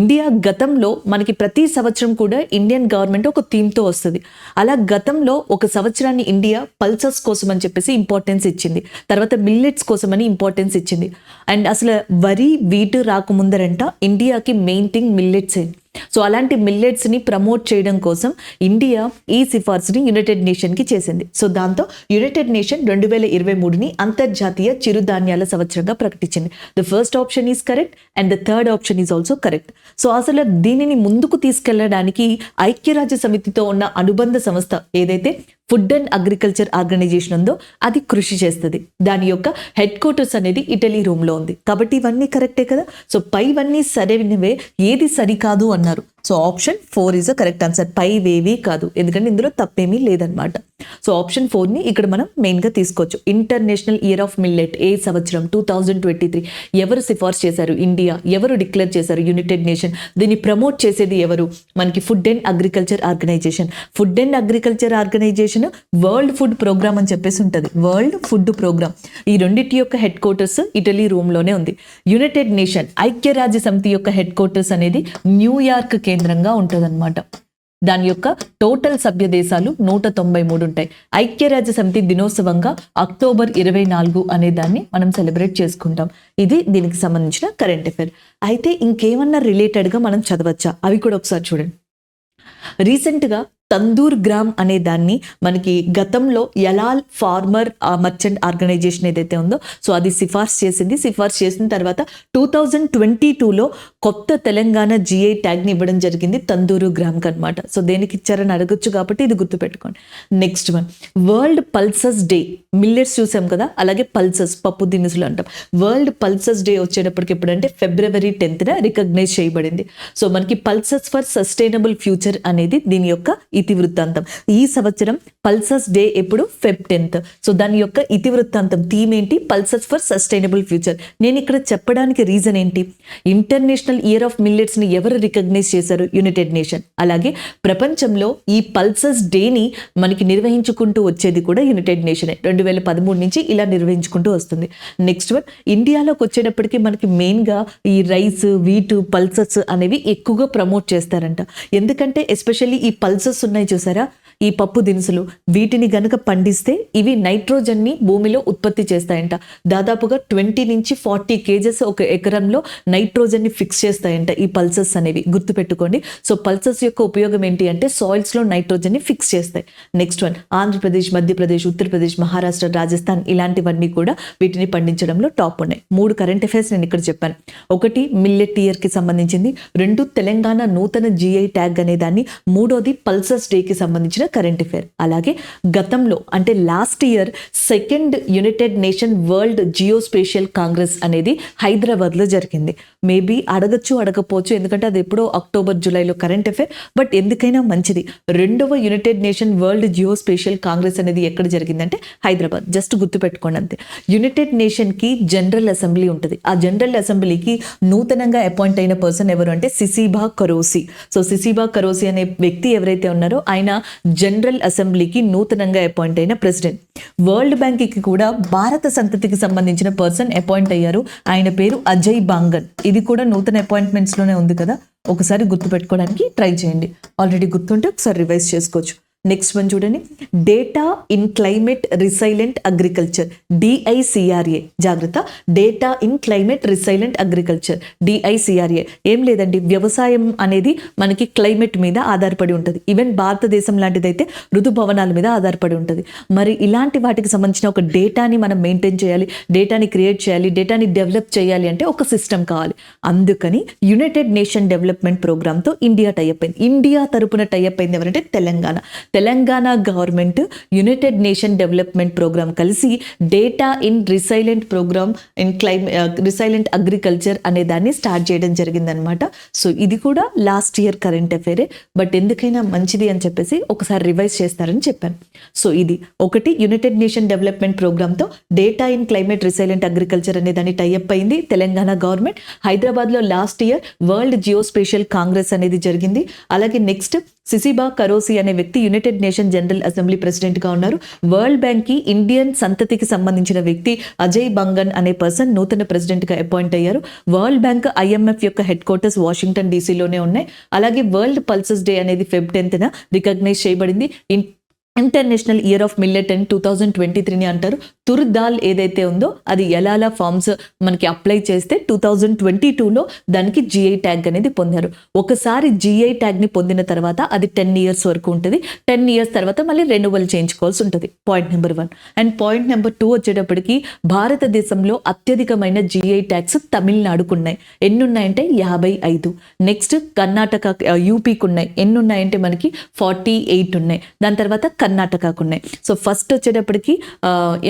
ఇండియా గతంలో మనకి ప్రతి సంవత్సరం కూడా ఇండియన్ గవర్నమెంట్ ఒక థీమ్తో వస్తుంది. అలా గతంలో ఒక సంవత్సరాన్ని ఇండియా పల్సస్ కోసం అని చెప్పేసి ఇంపార్టెన్స్ ఇచ్చింది. తర్వాత మిల్లెట్స్ కోసమని ఇంపార్టెన్స్ ఇచ్చింది. అండ్ అసలు వరి వీటు రాకముందరంట ఇండియాకి మెయిన్ థింగ్ మిల్లెట్సే. సో అలాంటి మిల్లెట్స్ని ప్రమోట్ చేయడం కోసం ఇండియా ఈ సిఫార్సుని యునైటెడ్ నేషన్కి చేసింది. సో దాంతో యునైటెడ్ నేషన్ 2023ని అంతర్జాతీయ చిరుధాన్యాల సంవత్సరంగా ప్రకటించింది. The first option is correct and the third option is also correct. So అసలు దీనిని ముందుకు తీసుకెళ్లడానికి ఐక్యరాజ్య సమితితో ఉన్న అనుబంధ సంస్థ ఏదైతే ఫుడ్ అండ్ అగ్రికల్చర్ ఆర్గనైజేషన్ ఉందో అది కృషి చేస్తుంది. దాని యొక్క హెడ్ క్వార్టర్స్ అనేది ఇటలీ రోమ్లో ఉంది. కాబట్టి ఇవన్నీ కరెక్టే కదా. సో పైవన్నీ సరైనవే, ఏది సరికాదు అన్నారు. So option 4 is a correct answer. పైవేవి కాదు, ఎందుకంటే ఇందులో తప్పేమీ లేదనమాట. సో ఆప్షన్ 4ని ఇక్కడ మనం మెయిన్గా తీసుకోవచ్చు. ఇంటర్నేషనల్ ఇయర్ ఆఫ్ మిల్లెట్ ఏ సంవత్సరం 2023 ఎవరు సిఫార్సు చేశారు? ఇండియా. ఎవరు డిక్లేర్ చేశారు? United nation. దీన్ని ప్రమోట్ చేసేది ఎవరు? మనకి food and agriculture organisation. Food and agriculture organisation world food programme అని చెప్పేసి ఉంటుంది. World food programme. ఈ రెండింటి యొక్క హెడ్ క్వార్టర్స్ ఇటలీ రోమ్లోనే ఉంది. యునైటెడ్ నేషన్ ఐక్యరాజ్య సమితి యొక్క హెడ్ క్వార్టర్స్ అనేది న్యూయార్క్ కేంద్రంగా ఉంటుందన్నమాట. దాని యొక్క టోటల్ సభ్య దేశాలు 193 ఉంటాయి. ఐక్యరాజ్య సమితి దినోత్సవంగా అక్టోబర్ 24 అనే దాన్ని మనం సెలబ్రేట్ చేసుకుంటాం. ఇది దీనికి సంబంధించిన కరెంట్ అఫైర్. అయితే ఇంకేమన్నా రిలేటెడ్గా మనం చదవచ్చా? అవి కూడా ఒకసారి చూడండి. రీసెంట్గా తందూర్ గ్రామ్ అనే దాన్ని మనకి గతంలో యలాల్ ఫార్మర్ మర్చెంట్ ఆర్గనైజేషన్ ఏదైతే ఉందో సో అది సిఫార్సు చేసింది. సిఫార్సు చేసిన తర్వాత 2022లో కొత్త తెలంగాణ జిఐ ట్యాగ్ని ఇవ్వడం జరిగింది తందూరు గ్రామ్కి అనమాట. సో దేనికి ఇచ్చారని అడగొచ్చు కాబట్టి ఇది గుర్తుపెట్టుకోండి. Next one, world pulses day. Millets చూసాం కదా, అలాగే పల్సస్ పప్పు దినుసులు అంటాం. వరల్డ్ పల్సస్ డే వచ్చేటప్పటికి ఎప్పుడంటే ఫిబ్రవరి 10న రికగ్నైజ్ చేయబడింది. సో మనకి పల్సస్ ఫర్ సస్టైనబుల్ ఫ్యూచర్ అనేది దీని యొక్క ఇతివృత్తాంతం. ఈ సంవత్సరం పల్సస్ డే ఎప్పుడు? Feb 10th. సో దాని యొక్క ఇతివృత్తాంతం థీమ్ ఏంటి? Pulses for sustainable future. నేను ఇక్కడ చెప్పడానికి రీజన్ ఏంటి? ఇంటర్నేషనల్ ఇయర్ ఆఫ్ మిల్లెట్స్ని ఎవరు రికగ్నైజ్ చేశారు? United nation. అలాగే ప్రపంచంలో ఈ పల్సస్ డేని మనకి నిర్వహించుకుంటూ వచ్చేది కూడా యునైటెడ్ నేషనే. 2013 నుంచి ఇలా నిర్వహించుకుంటూ వస్తుంది. నెక్స్ట్ వన్, ఇండియాలోకి వచ్చేటప్పటికి మనకి మెయిన్గా ఈ రైస్, వీటు, పల్సస్ అనేవి ఎక్కువగా ప్రమోట్ చేస్తారంట. ఎందుకంటే ఎస్పెషల్లీ ఈ పల్సస్ ఉన్నాయి చూసారా, ఈ పప్పు దినుసులు, వీటిని గనక పండిస్తే ఇవి నైట్రోజన్ని భూమిలో ఉత్పత్తి చేస్తాయంట. దాదాపుగా 20 నుంచి 40 kgs ఒక ఎకరంలో నైట్రోజన్ని ఫిక్స్ చేస్తాయంట ఈ పల్సస్ అనేవి. గుర్తుపెట్టుకోండి. సో పల్సస్ యొక్క ఉపయోగం ఏంటి అంటే సాయిల్స్లో నైట్రోజన్ని ఫిక్స్ చేస్తాయి. నెక్స్ట్ వన్, ఆంధ్రప్రదేశ్, మధ్యప్రదేశ్, ఉత్తరప్రదేశ్, మహారాష్ట్ర, రాజస్థాన్ ఇలాంటివన్నీ కూడా వీటిని పండించడంలో టాప్ ఉన్నాయి. 3 కరెంట్ అఫైర్స్ నేను ఇక్కడ చెప్పాను. ఒకటి మిల్లెట్ ఇయర్కి సంబంధించింది, 2 తెలంగాణ నూతన జిఐ ట్యాగ్ అనే దాన్ని, 3వది పల్సస్ డేకి సంబంధించిన కరెంట్ అఫైర్. అలాగే గతంలో అంటే last year 2nd United nation world geospatial congress అనేది హైదరాబాద్లో జరిగింది. మేబీ అడగచ్చు, అడగపోవచ్చు, ఎందుకంటే అది ఎప్పుడో అక్టోబర్, జూలైలో కరెంట్ అఫైర్. బట్ ఎందుకైనా మంచిది, 2వ United nation world geospatial congress అనేది ఎక్కడ జరిగిందంటే హైదరాబాద్. జస్ట్ గుర్తుపెట్టుకోండి అంతే. యునైటెడ్ నేషన్కి జనరల్ అసెంబ్లీ ఉంటుంది. ఆ జనరల్ అసెంబ్లీకి నూతనంగా అపాయింట్ అయిన పర్సన్ ఎవరు అంటే సిసిబా కరోసి. సో సిసిబా కరోసి అనే వ్యక్తి ఎవరైతే ఉన్నారో ఆయన జనరల్ అసెంబ్లీకి నూతనంగా అపాయింట్ అయిన ప్రెసిడెంట్. వరల్డ్ బ్యాంక్కి కూడా భారత సంతతికి సంబంధించిన పర్సన్ అపాయింట్ అయ్యారు. ఆయన పేరు అజయ్ బాంగన్. ఇది కూడా నూతన అపాయింట్మెంట్స్లోనే ఉంది కదా, ఒకసారి గుర్తుపెట్టుకోవడానికి ట్రై చేయండి. ఆల్రెడీ గుర్తుంటే ఒకసారి రివైజ్ చేసుకోవచ్చు. నెక్స్ట్ వన్ చూడండి, data in climate resilient agriculture, DICRA. జాగ్రత్త, data in climate resilient agriculture, DICRA. ఏం లేదండి, వ్యవసాయం అనేది మనకి క్లైమేట్ మీద ఆధారపడి ఉంటుంది. ఈవెన్ భారతదేశం లాంటిదైతే ఋతుపవనాల మీద ఆధారపడి ఉంటుంది. మరి ఇలాంటి వాటికి సంబంధించిన ఒక డేటాని మనం మెయింటైన్ చేయాలి, డేటాని క్రియేట్ చేయాలి, డేటాని డెవలప్ చేయాలి అంటే ఒక సిస్టమ్ కావాలి. అందుకని యునైటెడ్ నేషన్ డెవలప్మెంట్ ప్రోగ్రామ్తో ఇండియా టైఅప్ అయింది. ఇండియా తరపున టైఅప్ అయింది ఎవరంటే Telangana government, united nation development programme కలిసి data in resilient programme in resilient agriculture అనే దాన్ని స్టార్ట్ చేయడం జరిగిందనమాట. సో ఇది కూడా లాస్ట్ ఇయర్ కరెంట్ అఫైరే, బట్ ఎందుకైనా మంచిది అని చెప్పేసి ఒకసారి రివైజ్ చేస్తారని చెప్పాను. సో ఇది ఒకటి, యునైటెడ్ నేషన్ డెవలప్మెంట్ ప్రోగ్రామ్తో data in climate resilient agriculture అనే దాన్ని టైఅప్ అయింది తెలంగాణ గవర్నమెంట్. హైదరాబాద్లో last year world geospatial congress అనేది జరిగింది. అలాగే నెక్స్ట్ సిసిబా కరోసి అనే వ్యక్తి యునైటెడ్ నేషన్ జనరల్ అసెంబ్లీ ప్రెసిడెంట్గా ఉన్నారు. వరల్డ్ బ్యాంక్కి ఇండియన్ సంతతికి సంబంధించిన వ్యక్తి అజయ్ బంగన్ అనే పర్సన్ నూతన ప్రెసిడెంట్గా అపాయింట్ అయ్యారు. వరల్డ్ బ్యాంక్, IMF యొక్క హెడ్ క్వార్టర్స్ వాషింగ్టన్ DCలోనే ఉన్నాయి. అలాగే వరల్డ్ పల్సస్ డే అనేది ఫెబ్ 10న రికగ్నైజ్ చేయబడింది. ఇంటర్నేషనల్ ఇయర్ ఆఫ్ మిల్లెట్ అని 2023 అంటారు. తుర్ దాల్ ఏదైతే ఉందో అది ఎలాలా ఫార్మ్స్ మనకి అప్లై చేస్తే 2022లో దానికి జిఐ ట్యాగ్ అనేది పొందారు. ఒకసారి జిఐ ట్యాగ్ని పొందిన తర్వాత అది 10 years వరకు ఉంటుంది. 10 years తర్వాత మళ్ళీ రెన్యువల్ చేయించుకోవాల్సి ఉంటుంది. Point number 1. And point number 2 వచ్చేటప్పటికి భారతదేశంలో అత్యధికమైన జిఐ ట్యాగ్స్ తమిళనాడుకు ఉన్నాయి. ఎన్ని ఉన్నాయంటే 55. నెక్స్ట్ కర్ణాటక యూపీకి ఉన్నాయి. ఎన్ని ఉన్నాయంటే మనకి 48 ఉన్నాయి. దాని తర్వాత కర్ణాటకకు ఉన్నాయి. సో ఫస్ట్ వచ్చేటప్పటికి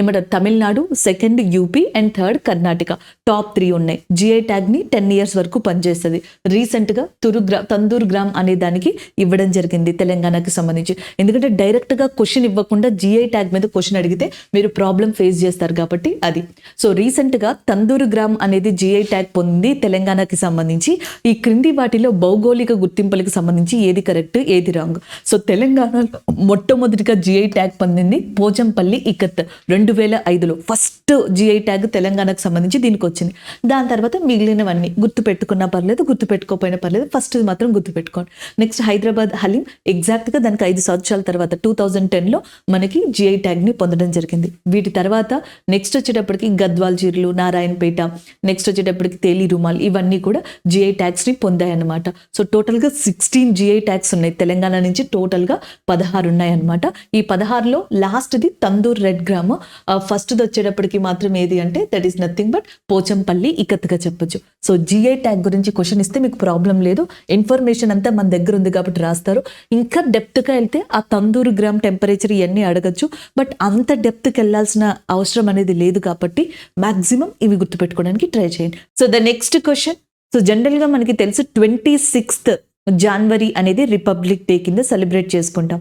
ఏమంటారు Tamil Nadu, second UP and third Karnataka. Top 3 ఉన్నాయి. జిఐ ట్యాగ్ని 10 years వరకు పనిచేస్తుంది. రీసెంట్గా తందూర్ గ్రామ్ అనే దానికి ఇవ్వడం జరిగింది తెలంగాణకి సంబంధించి. ఎందుకంటే డైరెక్ట్గా క్వశ్చన్ ఇవ్వకుండా జిఐ ట్యాగ్ మీద క్వశ్చన్ అడిగితే మీరు ప్రాబ్లం ఫేస్ చేస్తారు కాబట్టి అది. సో రీసెంట్గా తందూర్ గ్రామ్ అనేది జిఐ ట్యాగ్ పొందింది తెలంగాణకి సంబంధించి. ఈ క్రింది వాటిలో భౌగోళిక గుర్తింపులకు సంబంధించి ఏది కరెక్ట్ ఏది రాంగ్. సో తెలంగాణలో మొట్టమొదటిగా జిఐ ట్యాగ్ పొందింది పోచంపల్లి ఇకత్ 2005లో. ఫస్ట్ జిఐ ట్యాగ్ తెలంగాణకు సంబంధించి దీనికి వచ్చింది. దాని తర్వాత మిగిలినవన్నీ గుర్తు పెట్టుకున్నా పర్లేదు, గుర్తు పెట్టుకోకపోయినా పర్లేదు, ఫస్ట్ మాత్రం గుర్తు పెట్టుకోండి. నెక్స్ట్ హైదరాబాద్ హలీం ఎగ్జాక్ట్గా దానికి 5 సంవత్సరాల తర్వాత 2010లో మనకి జిఐ ట్యాగ్ని పొందడం జరిగింది. వీటి తర్వాత నెక్స్ట్ వచ్చేటప్పటికి గద్వాల్ చీరలు, నారాయణపేట, నెక్స్ట్ వచ్చేటప్పటికి తేలి రుమాల్, ఇవన్నీ కూడా జిఐ ట్యాగ్స్ని పొందాయన్నమాట. సో టోటల్గా 16 జిఐ ట్యాగ్స్ ఉన్నాయి. తెలంగాణ నుంచి టోటల్గా 16 ఉన్నాయన్నమాట. ఈ 16లో లాస్ట్ది తందూర్ రెడ్ గ్రామ్. ఫస్ట్ది వచ్చేటప్పటికి మాత్రం ఏది అంటే that is nothing but Pochampally ఇకత్గా చెప్పొచ్చు. సో జిఐ ట్యాగ్ గురించి క్వశ్చన్ ఇస్తే మీకు ప్రాబ్లం లేదు, ఇన్ఫర్మేషన్ అంతా మన దగ్గర ఉంది కాబట్టి రాస్తారు. ఇంకా డెప్త్గా వెళ్తే ఆ తందూరు గ్రామ్ టెంపరేచర్ ఇవన్నీ అడగచ్చు, బట్ అంత డెప్త్కి వెళ్ళాల్సిన అవసరం అనేది లేదు కాబట్టి మ్యాక్సిమం ఇవి గుర్తుపెట్టుకోవడానికి ట్రై చేయండి. So the next question. So జనరల్గా మనకి తెలుసు 26th January అనేది రిపబ్లిక్ డే కింద సెలబ్రేట్ చేసుకుంటాం.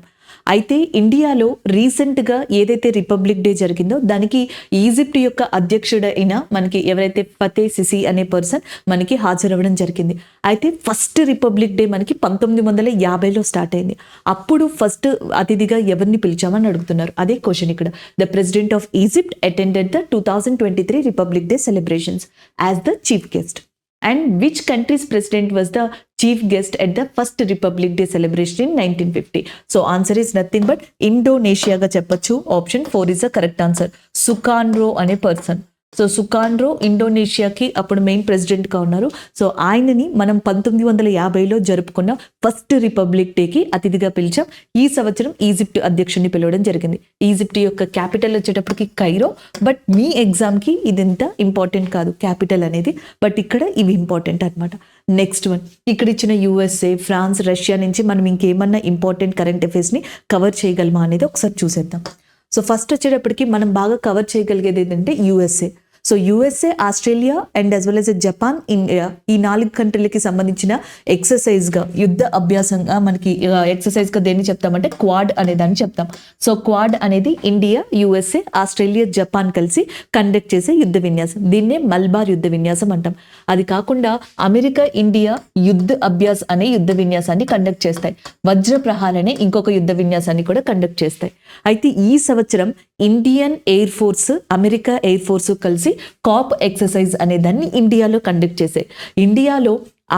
అయితే ఇండియాలో రీసెంట్గా ఏదైతే రిపబ్లిక్ డే జరిగిందో దానికి ఈజిప్ట్ యొక్క అధ్యక్షుడైన మనకి ఎవరైతే ఫతే సిసి అనే పర్సన్ మనకి హాజరవ్వడం జరిగింది. అయితే ఫస్ట్ రిపబ్లిక్ డే మనకి 1950లో స్టార్ట్ అయింది. అప్పుడు ఫస్ట్ అతిథిగా ఎవరిని పిలిచామని అడుగుతున్నారు. అదే క్వశ్చన్ ఇక్కడ. The president of Egypt attended the 2023 republic day celebrations as the chief guest. And which country's president was the chief guest at the first Republic Day celebration in 1950? So answer is nothing but Indonesia ga cheppachu. Option 4 is the correct answer. Sukarno ane person. So Sukarno ఇండోనేషియాకి అప్పుడు main ప్రెసిడెంట్గా ఉన్నారు. So ఆయనని మనం 1950లో జరుపుకున్న first republic డేకి అతిథిగా పిలిచాం. ఈ సంవత్సరం ఈజిప్ట్ అధ్యక్షుడిని పిలవడం జరిగింది. ఈజిప్ట్ యొక్క క్యాపిటల్ వచ్చేటప్పటికి కైరో. బట్ మీ ఎగ్జామ్కి ఇది ఇంత ఇంపార్టెంట్ కాదు క్యాపిటల్ అనేది, బట్ ఇక్కడ ఇవి ఇంపార్టెంట్ అనమాట. నెక్స్ట్ వన్, ఇక్కడ ఇచ్చిన USA, ఫ్రాన్స్, రష్యా నుంచి మనం ఇంకేమన్నా ఇంపార్టెంట్ కరెంట్ అఫైర్స్ని కవర్ చేయగలమా అనేది ఒకసారి చూసేద్దాం. సో ఫస్ట్ వచ్చేటప్పటికి మనం బాగా కవర్ చేయగలిగేది ఏంటంటే USA. So USA, Australia and as well as Japan, India, ఈ 4 కంట్రీలకి సంబంధించిన ఎక్సర్సైజ్గా, యుద్ధ అభ్యాసంగా మనకి ఎక్సర్సైజ్గా దేన్ని చెప్తామంటే క్వాడ్ అనే దాన్ని చెప్తాం. సో క్వాడ్ అనేది ఇండియా, USA, ఆస్ట్రేలియా, జపాన్ కలిసి కండక్ట్ చేసే యుద్ధ విన్యాసం. దీన్నే మల్బార్ యుద్ధ విన్యాసం అంటాం. అది కాకుండా అమెరికా, ఇండియా యుద్ధ అభ్యాస్ అనే యుద్ధ విన్యాసాన్ని కండక్ట్ చేస్తాయి. వజ్ర ప్రహార్ అనే ఇంకొక యుద్ధ విన్యాసాన్ని కూడా కండక్ట్ చేస్తాయి. అయితే ఈ సంవత్సరం Indian air force, America air force కలిసి కాప్ ఎక్సర్సైజ్ అనే దాన్ని ఇండియాలో కండక్ట్ చేశాయి. ఇండియాలో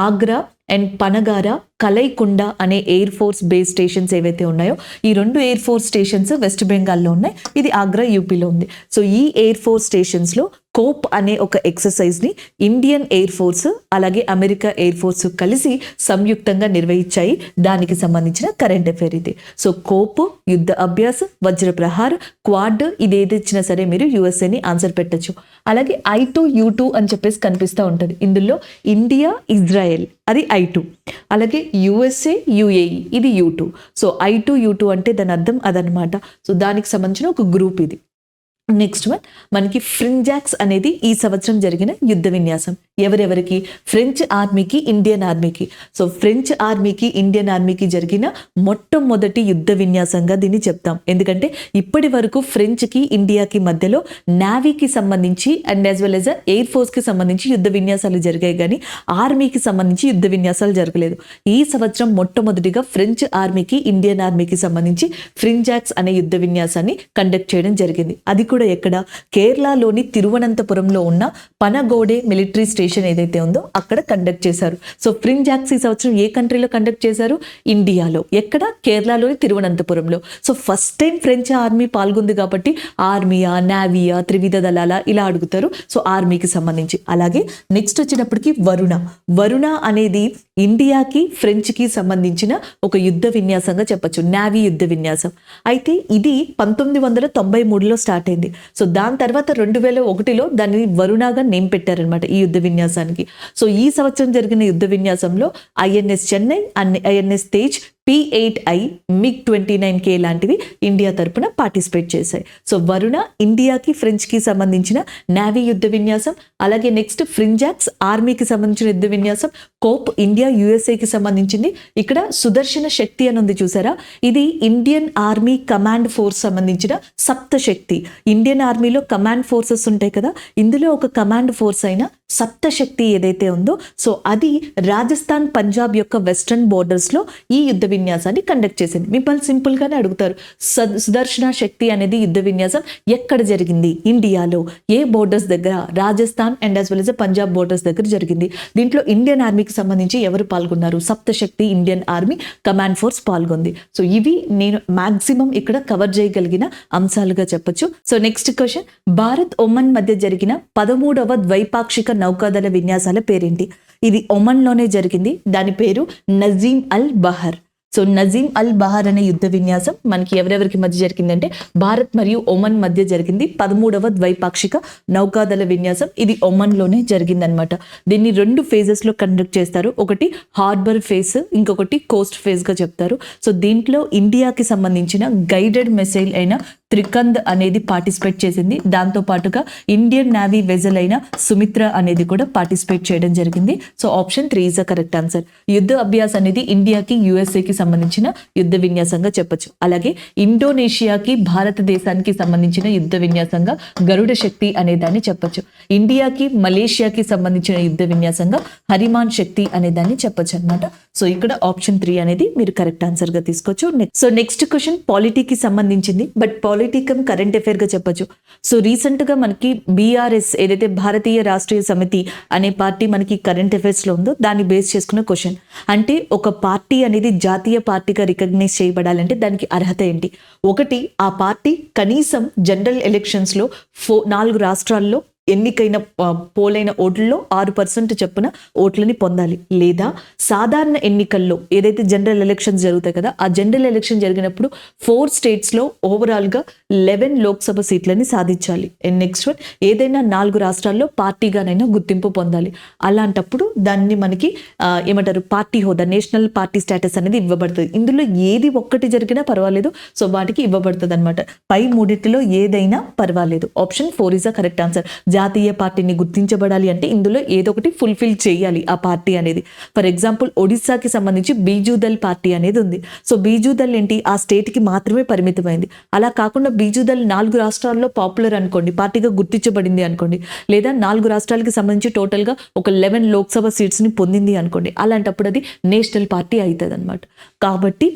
ఆగ్రా అండ్ పనగారా, కలైకుండ అనే ఎయిర్ ఫోర్స్ బేస్ స్టేషన్స్ ఏవైతే ఉన్నాయో, ఈ 2 ఎయిర్ ఫోర్స్ స్టేషన్స్ వెస్ట్ బెంగాల్లో ఉన్నాయి. ఇది ఆగ్రా యూపీలో ఉంది. సో ఈ ఎయిర్ ఫోర్స్ స్టేషన్స్లో కోప్ అనే ఒక ఎక్సర్సైజ్ని ఇండియన్ ఎయిర్ ఫోర్స్ అలాగే అమెరికా ఎయిర్ ఫోర్స్ కలిసి సంయుక్తంగా నిర్వహించాయి. దానికి సంబంధించిన కరెంట్ అఫైర్ ఇది. సో కోప్, యుద్ధ అభ్యాస్, వజ్ర ప్రహార్, క్వాడ్, ఇది ఏది ఇచ్చినా సరే మీరు USAని ఆన్సర్ పెట్టచ్చు. అలాగే I2, U2 అని చెప్పేసి కనిపిస్తూ ఉంటుంది. ఇందులో ఇండియా, ఇజ్రాయెల్ అది I2, అలాగే USA, UAE ఇది U2. సో I2, U2 అంటే దాని అర్థం అదనమాట. సో దానికి సంబంధించిన ఒక గ్రూప్ ఇది. నెక్స్ట్ వన్, మనకి ఫ్రింజాక్స్ అనేది ఈ సంవత్సరం జరిగిన యుద్ధ విన్యాసం. ఎవరెవరికి? ఫ్రెంచ్ ఆర్మీకి, ఇండియన్ ఆర్మీకి. సో ఫ్రెంచ్ ఆర్మీకి, ఇండియన్ ఆర్మీకి జరిగిన మొట్టమొదటి యుద్ధ విన్యాసంగా దీన్ని చెప్తాం. ఎందుకంటే ఇప్పటి వరకు ఫ్రెంచ్కి, ఇండియాకి మధ్యలో నేవీకి సంబంధించి and as well as air ఫోర్స్కి సంబంధించి యుద్ధ విన్యాసాలు జరిగాయి, కానీ ఆర్మీకి సంబంధించి యుద్ధ విన్యాసాలు జరగలేదు. ఈ సంవత్సరం మొట్టమొదటిగా ఫ్రెంచ్ ఆర్మీకి, ఇండియన్ ఆర్మీకి సంబంధించి ఫ్రింజాక్స్ అనే యుద్ధ విన్యాసాన్ని కండక్ట్ చేయడం జరిగింది. అది కూడా కూడా ఎక్కడ, కేరళలోని తిరువనంతపురంలో ఉన్న పనగోడే మిలిటరీ స్టేషన్ ఏదైతే ఉందో అక్కడ కండక్ట్ చేశారు. సో ఫ్రింజ్ యాక్ట్స్ ఈ సంవత్సరం ఏ కంట్రీలో కండక్ట్ చేశారు? ఇండియాలో. ఎక్కడ? కేరళలోని తిరువనంతపురంలో. So first time French army పాల్గొంది కాబట్టి ఆర్మీయా, నావీయా, త్రివిధ దళాల ఇలా అడుగుతారు. సో ఆర్మీకి సంబంధించి. అలాగే నెక్స్ట్ వచ్చినప్పటికీ వరుణ అనేది ఇండియాకి ఫ్రెంచ్కి సంబంధించిన ఒక యుద్ధ విన్యాసంగా చెప్పొచ్చు, నావీ యుద్ధ విన్యాసం. అయితే ఇది 1993లో స్టార్ట్ అయింది. సో దాని తర్వాత 2001లో దాన్ని వరుణాగా నేమ్ పెట్టారనమాట ఈ యుద్ధ విన్యాసానికి. సో ఈ సంవత్సరం జరిగిన యుద్ధ విన్యాసంలో INS Chennai, INS Tej, P-8I, MiG-29K లాంటివి ఇండియా తరపున పార్టిసిపేట్ చేశాయి. సో వరుణ ఇండియాకి ఫ్రెంచ్కి సంబంధించిన నావీ యుద్ధ విన్యాసం. అలాగే నెక్స్ట్ ఫ్రింజాక్స్ ఆర్మీకి సంబంధించిన యుద్ధ విన్యాసం. కోప్ ఇండియా యుఎస్ఏకి సంబంధించింది. ఇక్కడ సుదర్శన శక్తి అని ఉంది చూసారా, ఇది ఇండియన్ ఆర్మీ కమాండ్ ఫోర్స్ సంబంధించిన సప్తశక్తి. ఇండియన్ ఆర్మీలో కమాండ్ ఫోర్సెస్ ఉంటాయి కదా, ఇందులో ఒక కమాండ్ ఫోర్స్ అయిన సప్తశక్తి ఏదైతే ఉందో సో అది రాజస్థాన్, పంజాబ్ యొక్క వెస్ట్రన్ బోర్డర్స్లో ఈ యుద్ధ విన్యాసాన్ని కండక్ట్ చేసింది. మిమ్మల్ని సింపుల్గానే అడుగుతారు, సుదర్శన శక్తి అనేది యుద్ధ విన్యాసం ఎక్కడ జరిగింది? ఇండియాలో. ఏ బోర్డర్స్ దగ్గర? Rajasthan and as well as Punjab borders దగ్గర జరిగింది. దీంట్లో ఇండియన్ ఆర్మీకి సంబంధించి ఎవరు పాల్గొన్నారు? Saptashakti Indian army command force పాల్గొంది. సో ఇవి నేను మాక్సిమం ఇక్కడ కవర్ చేయగలిగిన అంశాలుగా చెప్పొచ్చు. So next question, Bharat Oman మధ్య జరిగిన 13వ ద్వైపాక్షిక నౌకాదళ విన్యాసాల పేరేంటి? ఇది ఒమన్లోనే జరిగింది. దాని పేరు నజీమ్ అల్ బహర్. సో నజీమ్ అల్ బహర్ అనే యుద్ధ విన్యాసం మనకి ఎవరెవరికి మధ్య జరిగిందంటే భారత్ మరియు ఒమన్ మధ్య జరిగింది. 13వ ద్వైపాక్షిక నౌకాదళ విన్యాసం ఇది ఒమన్లోనే జరిగిందనమాట. దీన్ని 2 ఫేజెస్లో కండక్ట్ చేస్తారు. ఒకటి హార్బర్ ఫేజ్, ఇంకొకటి కోస్ట్ ఫేజ్గా చెప్తారు. సో దీంట్లో ఇండియాకి సంబంధించిన గైడెడ్ మిసైల్ అయిన త్రికంద్ అనేది పార్టిసిపేట్ చేసింది. దాంతో పాటుగా ఇండియన్ నావీ వెజల్ అయిన సుమిత్ర అనేది కూడా పార్టిసిపేట్ చేయడం జరిగింది. So option 3 is the correct answer. యుద్ధ అభ్యాస్ అనేది ఇండియాకి యుఎస్ఏకి సంబంధించిన యుద్ధ విన్యాసంగా చెప్పొచ్చు. అలాగే ఇండోనేషియాకి భారతదేశానికి సంబంధించిన యుద్ధ విన్యాసంగా గరుడ శక్తి అనే దాన్ని చెప్పొచ్చు. ఇండియాకి మలేషియాకి సంబంధించిన యుద్ధ విన్యాసంగా హరిమాన్ శక్తి అనే దాన్ని చెప్పొచ్చు అనమాట. సో ఇక్కడ ఆప్షన్ 3 అనేది మీరు కరెక్ట్ ఆన్సర్ గా తీసుకోవచ్చు. సో నెక్స్ట్ క్వశ్చన్ పాలిటీకి సంబంధించింది, బట్ పాలిటికం కరెంట్ అఫైర్ గా చెప్పొచ్చు. సో రీసెంట్ గా మనకి BRS ఏదైతే భారతీయ రాష్ట్రీయ సమితి అనే పార్టీ మనకి కరెంట్ అఫైర్స్ లో ఉందో దాన్ని బేస్ చేసుకున్న క్వశ్చన్. అంటే ఒక పార్టీ అనేది జాతీయ పార్టీగా రికగ్నైజ్ చేయబడాలంటే దానికి అర్హత ఏంటి? ఒకటి, ఆ పార్టీ కనీసం జనరల్ ఎలక్షన్స్ లో 4 రాష్ట్రాల్లో ఎన్నికైన పోలైన ఓట్లలో 6% చొప్పున ఓట్లని పొందాలి. లేదా సాధారణ ఎన్నికల్లో ఏదైతే జనరల్ ఎలక్షన్స్ జరుగుతాయి కదా, ఆ జనరల్ ఎలక్షన్ జరిగినప్పుడు 4 స్టేట్స్లో ఓవరాల్గా 11 లోక్సభ సీట్లని సాధించాలి. అండ్ నెక్స్ట్ వన్, ఏదైనా 4 రాష్ట్రాల్లో పార్టీగానైనా గుర్తింపు పొందాలి. అలాంటప్పుడు దాన్ని మనకి ఏమంటారు, పార్టీ హోదా, నేషనల్ పార్టీ స్టేటస్ అనేది ఇవ్వబడుతుంది. ఇందులో ఏది ఒక్కటి జరిగినా పర్వాలేదు, సో వాటికి ఇవ్వబడుతుంది అనమాట. పై మూడింటిలో ఏదైనా పర్వాలేదు. Option 4 is the correct answer. జాతీయ పార్టీని గుర్తించబడాలి అంటే ఇందులో ఏదో ఒకటి ఫుల్ఫిల్ చేయాలి ఆ పార్టీ అనేది. ఫర్ ఎగ్జాంపుల్ ఒడిస్సాకి సంబంధించి బీజూదల్ పార్టీ అనేది ఉంది. సో బీజూదల్ ఏంటి, ఆ స్టేట్కి మాత్రమే పరిమితమైంది. అలా కాకుండా బీజూదల్ 4 రాష్ట్రాల్లో పాపులర్ అనుకోండి, పార్టీగా గుర్తించబడింది అనుకోండి, లేదా 4 రాష్ట్రాలకి సంబంధించి టోటల్గా ఒక 11 లోక్సభ సీట్స్ని పొందింది అనుకోండి, అలాంటప్పుడు అది నేషనల్ పార్టీ అవుతుంది అనమాట. కాబట్టి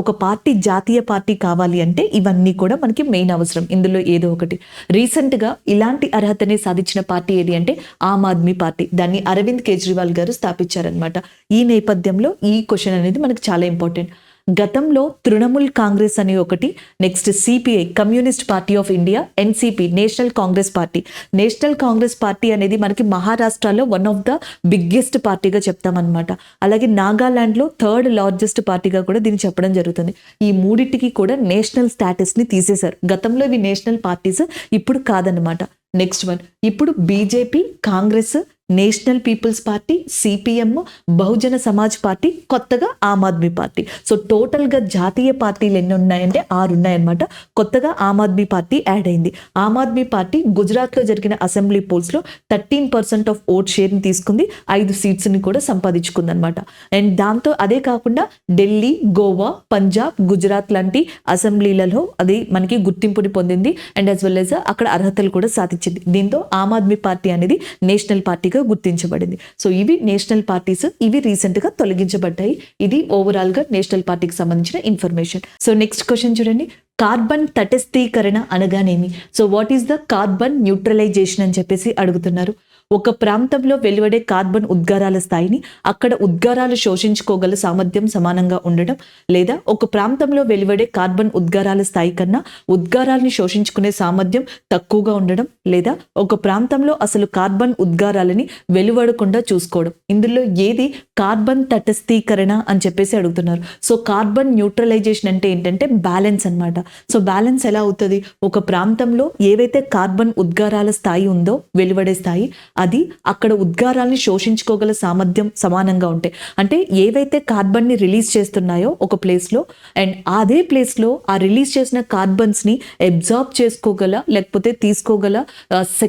ఒక పార్టీ జాతీయ పార్టీ కావాలి అంటే ఇవన్నీ కూడా మనకి మెయిన్ అవసరం. ఇందులో ఏదో ఒకటి. రీసెంట్గా ఇలాంటి అర్హతని సాధించిన పార్టీ ఏది అంటే ఆమ్ ఆద్మీ పార్టీ. దాన్ని అరవింద్ కేజ్రీవాల్ గారు స్థాపించారనమాట. ఈ నేపథ్యంలో ఈ క్వశ్చన్ అనేది మనకి చాలా ఇంపార్టెంట్. గతంలో తృణమూల్ కాంగ్రెస్ అనే ఒకటి, next CPI communist party of India, NCP national Congress party. National Congress party అనేది మనకి మహారాష్ట్రలో వన్ ఆఫ్ ద బిగ్గెస్ట్ పార్టీగా చెప్తామన్నమాట. అలాగే నాగాలాండ్లో 3rd లార్జెస్ట్ పార్టీగా కూడా దీన్ని చెప్పడం జరుగుతుంది. ఈ మూడింటికి కూడా నేషనల్ స్టేటస్ని తీసేశారు. గతంలో ఇవి నేషనల్ పార్టీస్, ఇప్పుడు కాదనమాట. నెక్స్ట్ వన్, ఇప్పుడు BJP, Congress, national people's party, CPM, Bahujan Samaj party, కొత్తగా ఆమ్ ఆద్మీ పార్టీ. సో టోటల్గా జాతీయ పార్టీలు ఎన్ని ఉన్నాయంటే 6 ఉన్నాయన్నమాట. కొత్తగా ఆమ్ ఆద్మీ పార్టీ యాడ్ అయింది. ఆమ్ ఆద్మీ పార్టీ గుజరాత్లో జరిగిన అసెంబ్లీ పోల్స్లో 13% ఆఫ్ ఓట్ షేర్ని తీసుకుంది, 5 సీట్స్ని కూడా సంపాదించుకుంది అనమాట. అండ్ దాంతో అదే కాకుండా ఢిల్లీ, గోవా, పంజాబ్, గుజరాత్ లాంటి అసెంబ్లీలలో అది మనకి గుర్తింపుని పొందింది. అండ్ యాజ్ వెల్ యాజ్ అక్కడ అర్హతలు కూడా సాధించింది. దీంతో ఆమ్ ఆద్మీ పార్టీ అనేది నేషనల్ పార్టీ గుర్తించబడింది. సో ఇవి నేషనల్ పార్టీస్, ఇవి రీసెంట్ గా తొలగించబడ్డాయి. ఇది ఓవరాల్ గా నేషనల్ పార్టీకి సంబంధించిన ఇన్ఫర్మేషన్. సో నెక్స్ట్ క్వశ్చన్ చూడండి, కార్బన్ తటస్థీకరణ అనగానేమి? So what is the carbon neutralisation అని చెప్పేసి అడుగుతున్నారు. ఒక ప్రాంతంలో వెలువడే కార్బన్ ఉద్గారాల స్థాయిని అక్కడ ఉద్గారాలు శోషించుకోగల సామర్థ్యం సమానంగా ఉండడం, లేదా ఒక ప్రాంతంలో వెలువడే కార్బన్ ఉద్గారాల స్థాయి కన్నా ఉద్గారాలని శోషించుకునే సామర్థ్యం తక్కువగా ఉండడం, లేదా ఒక ప్రాంతంలో అసలు కార్బన్ ఉద్గారాలని వెలువడకుండా చూసుకోవడం. ఇందులో ఏది కార్బన్ తటస్థీకరణ అని చెప్పేసి అడుగుతున్నారు. సో కార్బన్ న్యూట్రలైజేషన్ అంటే ఏంటంటే బ్యాలెన్స్ అన్నమాట. సో బ్యాలెన్స్ ఎలా అవుతుంది? ఒక ప్రాంతంలో ఏవైతే కార్బన్ ఉద్గారాల స్థాయి ఉందో, వెలువడే స్థాయి, అది అక్కడ ఉద్గారాలని శోషించుకోగల సామర్థ్యం సమానంగా ఉంటాయి. అంటే ఏవైతే కార్బన్ని రిలీజ్ చేస్తున్నాయో ఒక ప్లేస్లో, అండ్ అదే ప్లేస్లో ఆ రిలీజ్ చేసిన కార్బన్స్ని అబ్జార్బ్ చేసుకోగల లేకపోతే తీసుకోగల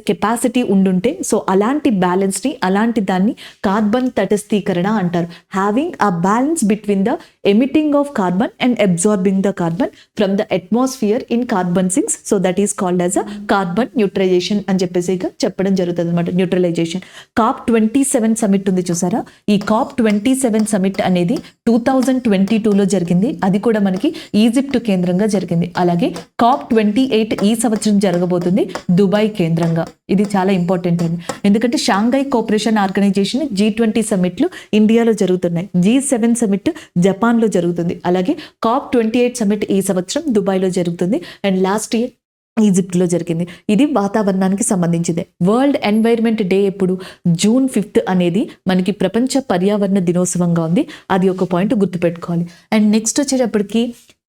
కెపాసిటీ ఉండుంటే, సో అలాంటి బ్యాలెన్స్ని, అలాంటి దాన్ని కార్బన్ తటస్థీకరణ అంటారు. Having a balance between the emitting of carbon and absorbing the carbon from the atmosphere in carbon sinks. So that is called as a carbon neutralisation అని చెప్పేసి ఇక చెప్పడం జరుగుతుంది అనమాట. న్యూట్రలైజేషన్. COP27 సమిట్ ఉంది చూసారా? ఈ COP27 సమిట్ అనేది 2022లో జరిగింది. అది కూడా మనకి ఈజిప్ట్ కేంద్రంగా జరిగింది. అలాగే COP28 ఈ సంవత్సరం జరగబోతుంది దుబాయ్ కేంద్రంగా. ఇది చాలా ఇంపార్టెంట్ అండి, ఎందుకంటే షాంఘై కోఆపరేషన్ ఆర్గనైజేషన్ G20 సమిట్లు ఇండియాలో జరుగుతున్నాయి. G7 సమిట్ జపాన్లో జరుగుతుంది. అలాగే COP28 సమిట్ ఈ సంవత్సరం దుబాయ్లో జరుగుతుంది. అండ్ లాస్ట్ ఇయర్ ఈజిప్ట్లో జరిగింది. ఇది వాతావరణానికి సంబంధించిందే. వరల్డ్ ఎన్వైర్న్మెంట్ డే ఎప్పుడు? June 5th అనేది మనకి ప్రపంచ పర్యావరణ దినోత్సవంగా ఉంది. అది ఒక పాయింట్ గుర్తుపెట్టుకోవాలి. అండ్ నెక్స్ట్ వచ్చేటప్పటికి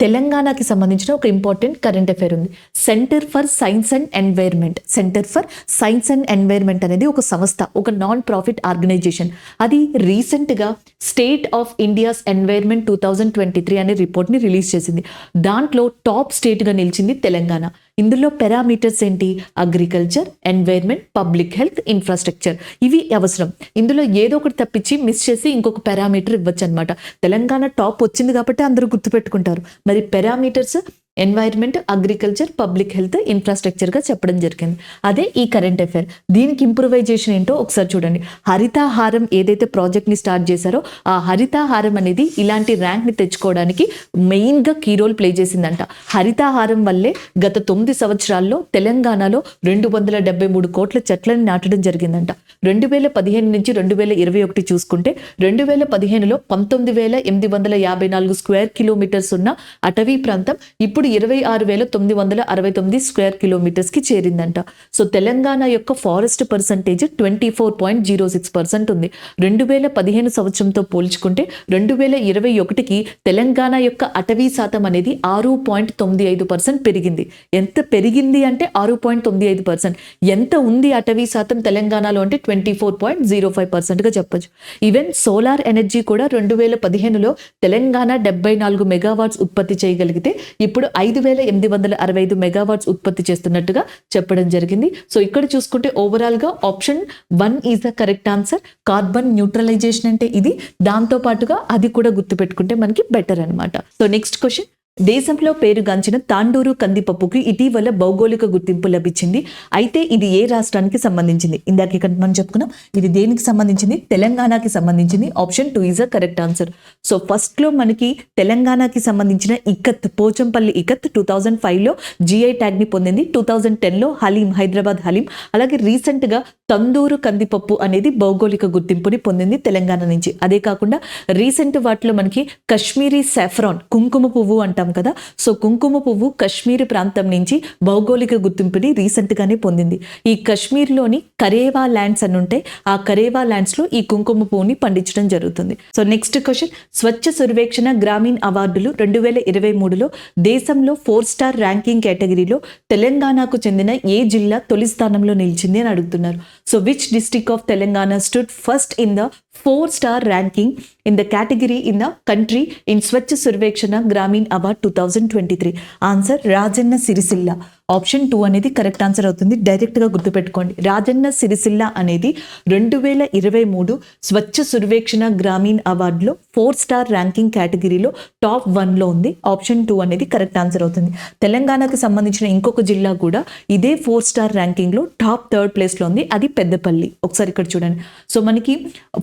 తెలంగాణకి సంబంధించిన ఒక ఇంపార్టెంట్ కరెంట్ అఫైర్ ఉంది. Centre for science and environment. Centre for science and environment అనేది ఒక సంస్థ, ఒక నాన్ ప్రాఫిట్ ఆర్గనైజేషన్. అది రీసెంట్గా స్టేట్ ఆఫ్ ఇండియాస్ ఎన్వైర్న్మెంట్ 2023 అనే రిపోర్ట్ని రిలీజ్ చేసింది. దాంట్లో టాప్ స్టేట్గా నిలిచింది తెలంగాణ. ఇందులో పారామీటర్స్ ఏంటి? Agriculture, environment, public health, infrastructure. ఇవి అవసరం. ఇందులో ఏదో ఒకటి తప్పించి మిస్ చేసి ఇంకొక పారామీటర్ ఇవ్వచ్చు అనమాట. తెలంగాణ టాప్ వచ్చింది కాబట్టి అందరూ గుర్తుపెట్టుకుంటారు. మరి parameters environment, agriculture, public health, ఇన్ఫ్రాస్ట్రక్చర్గా చెప్పడం జరిగింది. అదే ఈ కరెంట్ అఫైర్. దీనికి ఇంప్రూవైజేషన్ ఏంటో ఒకసారి చూడండి. హరితాహారం ఏదైతే ప్రాజెక్ట్ని స్టార్ట్ చేశారో, ఆ హరితాహారం అనేది ఇలాంటి ర్యాంక్ని తెచ్చుకోవడానికి మెయిన్గా కీ రోల్ ప్లే చేసిందంట. హరితాహారం వల్లే గత 9 సంవత్సరాల్లో తెలంగాణలో 273 కోట్ల చెట్లను నాటడం జరిగిందంట. 2015 నుంచి 2021 చూసుకుంటే 2015లో 19,854 స్క్వేర్ కిలోమీటర్స్ ఉన్న అటవీ ప్రాంతం ఇప్పుడు 26,969 స్క్వేర్ కిలోమీటర్స్కి చేరిందంట. సో తెలంగాణ యొక్క ఫారెస్ట్ పర్సంటేజ్ 24.06% ఉంది. 2015 సంవత్సరంతో పోల్చుకుంటే 2021కి తెలంగాణ యొక్క అటవీ శాతం అనేది 6.95% పెరిగింది. ఎంత పెరిగింది అంటే 6.95%. ఎంత ఉంది అటవీ శాతం తెలంగాణలో అంటే 24.05%గా చెప్పొచ్చు. ఈవెన్ సోలార్ ఎనర్జీ కూడా 2015లో తెలంగాణ 74 మెగావాట్స్ ఉత్పత్తి చేయగలిగితే ఇప్పుడు 5,865 మెగావాట్స్ ఉత్పత్తి చేస్తున్నట్టుగా చెప్పడం జరిగింది. సో ఇక్కడ చూసుకుంటే ఓవరాల్ గా option 1 is the correct answer. Carbon neutralisation అంటే ఇది. దాంతో పాటుగా అది కూడా గుర్తుపెట్టుకుంటే మనకి బెటర్ అనమాట. So next question. దేశంలో పేరుగాంచిన తాండూరు కందిపప్పుకి ఇటీవల భౌగోళిక గుర్తింపు లభించింది. అయితే ఇది ఏ రాష్ట్రానికి సంబంధించింది? ఇందాక ఇక్కడ మనం చెప్పుకున్నాం. ఇది దేనికి సంబంధించింది? తెలంగాణకి సంబంధించింది. Option 2 is the correct answer. So ఫస్ట్లో మనకి తెలంగాణకి సంబంధించిన ఇకత్, పోచంపల్లి ఇకత్ 2005లో GI ట్యాగ్ని పొందింది. 2010లో హలీం, హైదరాబాద్ హలీం. అలాగే రీసెంట్గా తందూరు కందిపప్పు అనేది భౌగోళిక గుర్తింపుని పొందింది తెలంగాణ నుంచి. అదే కాకుండా రీసెంట్ వాటిలో మనకి కశ్మీరీ సాఫ్రాన్, కుంకుమ పువ్వు అంటాం కదా. సో కుంకుమ పువ్వు కశ్మీర్ ప్రాంతం నుంచి భౌగోళిక గుర్తింపుని రీసెంట్ గానే పొందింది. ఈ కశ్మీర్లోని కరేవా ల్యాండ్స్ అని ఉంటే ఆ కరేవా ల్యాండ్స్ లో ఈ కుంకుమ పువ్వుని పండించడం జరుగుతుంది. So next question. Swachh Survekshan Grameen అవార్డులు 2023లో దేశంలో 4 స్టార్ ర్యాంకింగ్ కేటగిరీలో తెలంగాణకు చెందిన ఏ జిల్లా తొలి స్థానంలో నిలిచింది అని అడుగుతున్నారు. So which district of Telangana stood first in the 4 star ranking in the category in the country in Swachh Survekshana Gramin Award 2023? Answer, Rajanna Siricilla. Option 2 అనేది కరెక్ట్ ఆన్సర్ అవుతుంది. డైరెక్ట్గా గుర్తుపెట్టుకోండి. రాజన్న సిరిసిల్ల అనేది 2023 స్వచ్ఛ సర్వేక్షణ గ్రామీణ అవార్డులో 4 స్టార్ ర్యాంకింగ్ కేటగిరీలో టాప్ 1లో ఉంది. ఆప్షన్ 2 అనేది correct answer అవుతుంది. తెలంగాణకు సంబంధించిన ఇంకొక జిల్లా కూడా ఇదే 4 స్టార్ ర్యాంకింగ్లో టాప్ 3rd ప్లేస్లో ఉంది. అది పెద్దపల్లి. ఒకసారి ఇక్కడ చూడండి. సో మనకి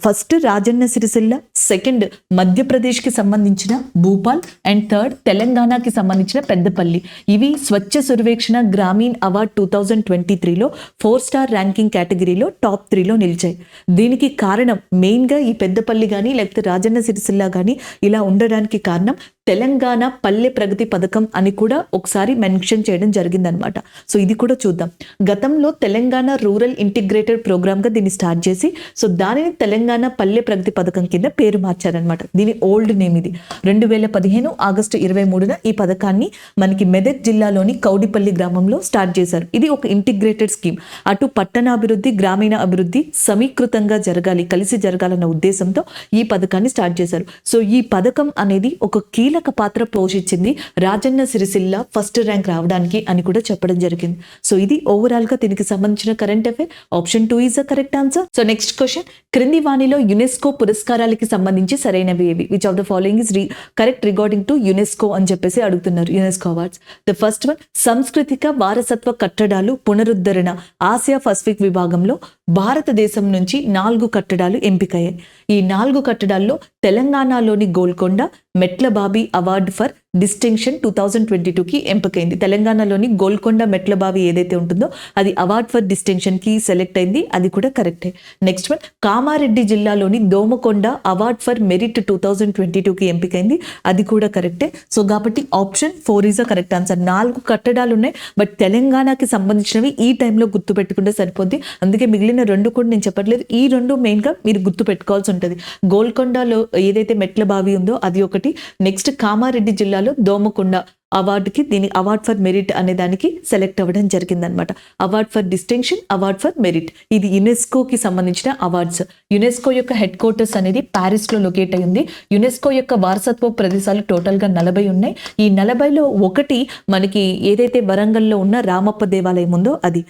ఫస్ట్ రాజన్న సిరిసిల్ల, సెకండ్ మధ్యప్రదేశ్కి సంబంధించిన భూపాల్, అండ్ థర్డ్ తెలంగాణకి సంబంధించిన పెద్దపల్లి. ఇవి స్వచ్ఛ సర్వేక్షణ గ్రామీణ అవార్డ్ 2023లో 4 స్టార్ ర్యాంకింగ్ కేటగిరీలో టాప్ 3లో నిలిచాయి. దీనికి కారణం మెయిన్గా ఈ పెద్దపల్లి కానీ లేకపోతే రాజన్న సిరిసిల్ల కానీ ఇలా ఉండడానికి కారణం తెలంగాణ పల్లె ప్రగతి పథకం అని కూడా ఒకసారి మెన్షన్ చేయడం జరిగిందనమాట. సో ఇది కూడా చూద్దాం. గతంలో తెలంగాణ రూరల్ ఇంటిగ్రేటెడ్ ప్రోగ్రామ్గా దీన్ని స్టార్ట్ చేసి సో దానిని తెలంగాణ పల్లె ప్రగతి పథకం కింద పేరు మార్చారనమాట. దీని ఓల్డ్ నేమ్ ఇది. 2015 ఆగస్టు 23న ఈ పథకాన్ని మనకి మెదక్ జిల్లాలోని కౌడిపల్లి గ్రామంలో స్టార్ట్ చేశారు. ఇది ఒక ఇంటిగ్రేటెడ్ స్కీమ్. అటు పట్టణాభివృద్ధి, గ్రామీణ అభివృద్ధి సమీకృతంగా జరగాలి, కలిసి జరగాలన్న ఉద్దేశంతో ఈ పథకాన్ని స్టార్ట్ చేశారు. సో ఈ పథకం అనేది ఒక కీలక పాత్ర పోషించింది రాజన్న సిరిసిల్ల ఫస్ట్ ర్యాంక్ రావడానికి అని కూడా చెప్పడం జరిగింది. సో ఇది ఓవరాల్ గా దీనికి సంబంధించిన current affair. Option 2 is the correct answer. So next question, క్రింది వాణిలో యునెస్కో పురస్కారాలకి సంబంధించి సరైనవి ఏవి? Which of the following is correct regarding to UNESCO అని చెప్పేసి అడుగుతున్నారు. UNESCO awards. The first one, సాంస్కృతిక వారసత్వ కట్టడాలు పునరుద్ధరణ ఆసియా పసిఫిక్ విభాగంలో భారతదేశం నుంచి 4 కట్టడాలు ఎంపికయ్యాయి. ఈ 4 కట్టడాల్లో తెలంగాణలోని గోల్కొండ మెట్లబావి అవార్డ్ ఫర్ డిస్టింక్షన్ 2022కి ఎంపికైంది. తెలంగాణలోని గోల్కొండ మెట్లబావి ఏదైతే ఉంటుందో అది అవార్డ్ ఫర్ డిస్టింక్షన్కి సెలెక్ట్ అయింది. అది కూడా కరెక్టే. నెక్స్ట్ వన్, కామారెడ్డి జిల్లాలోని దోమకొండ అవార్డ్ ఫర్ మెరిట్ 2022కి ఎంపికైంది. అది కూడా కరెక్టే. సో కాబట్టి option 4 is the correct answer. 4 కట్టడాలు ఉన్నాయి, బట్ తెలంగాణకి సంబంధించినవి ఈ టైంలో గుర్తు పెట్టుకుంటే సరిపోద్ది. అందుకే మిగిలిన 2 కూడా నేను చెప్పట్లేదు. ఈ 2 మెయిన్గా మీరు గుర్తు పెట్టుకోవాల్సి ఉంటుంది. గోల్కొండలో ఏదైతే మెట్లబావి ఉందో అది ఒకటి. నెక్స్ట్ కామారెడ్డి జిల్లాలో దోమకొండ అవార్డుకి దీని అవార్డ్ ఫర్ మెరిట్ అనే దానికి సెలెక్ట్ అవ్వడం జరిగిందనమాట. Award for distinction, award for merit. ఇది యునెస్కోకి సంబంధించిన అవార్డ్స్. యునెస్కో యొక్క హెడ్ క్వార్టర్స్ అనేది ప్యారిస్లో లొకేట్ అయి ఉంది. యునెస్కో యొక్క వారసత్వ ప్రదేశాలు టోటల్గా 40 ఉన్నాయి. ఈ 40లో ఒకటి మనకి ఏదైతే వరంగల్లో ఉన్న రామప్ప దేవాలయం ఉందో అది.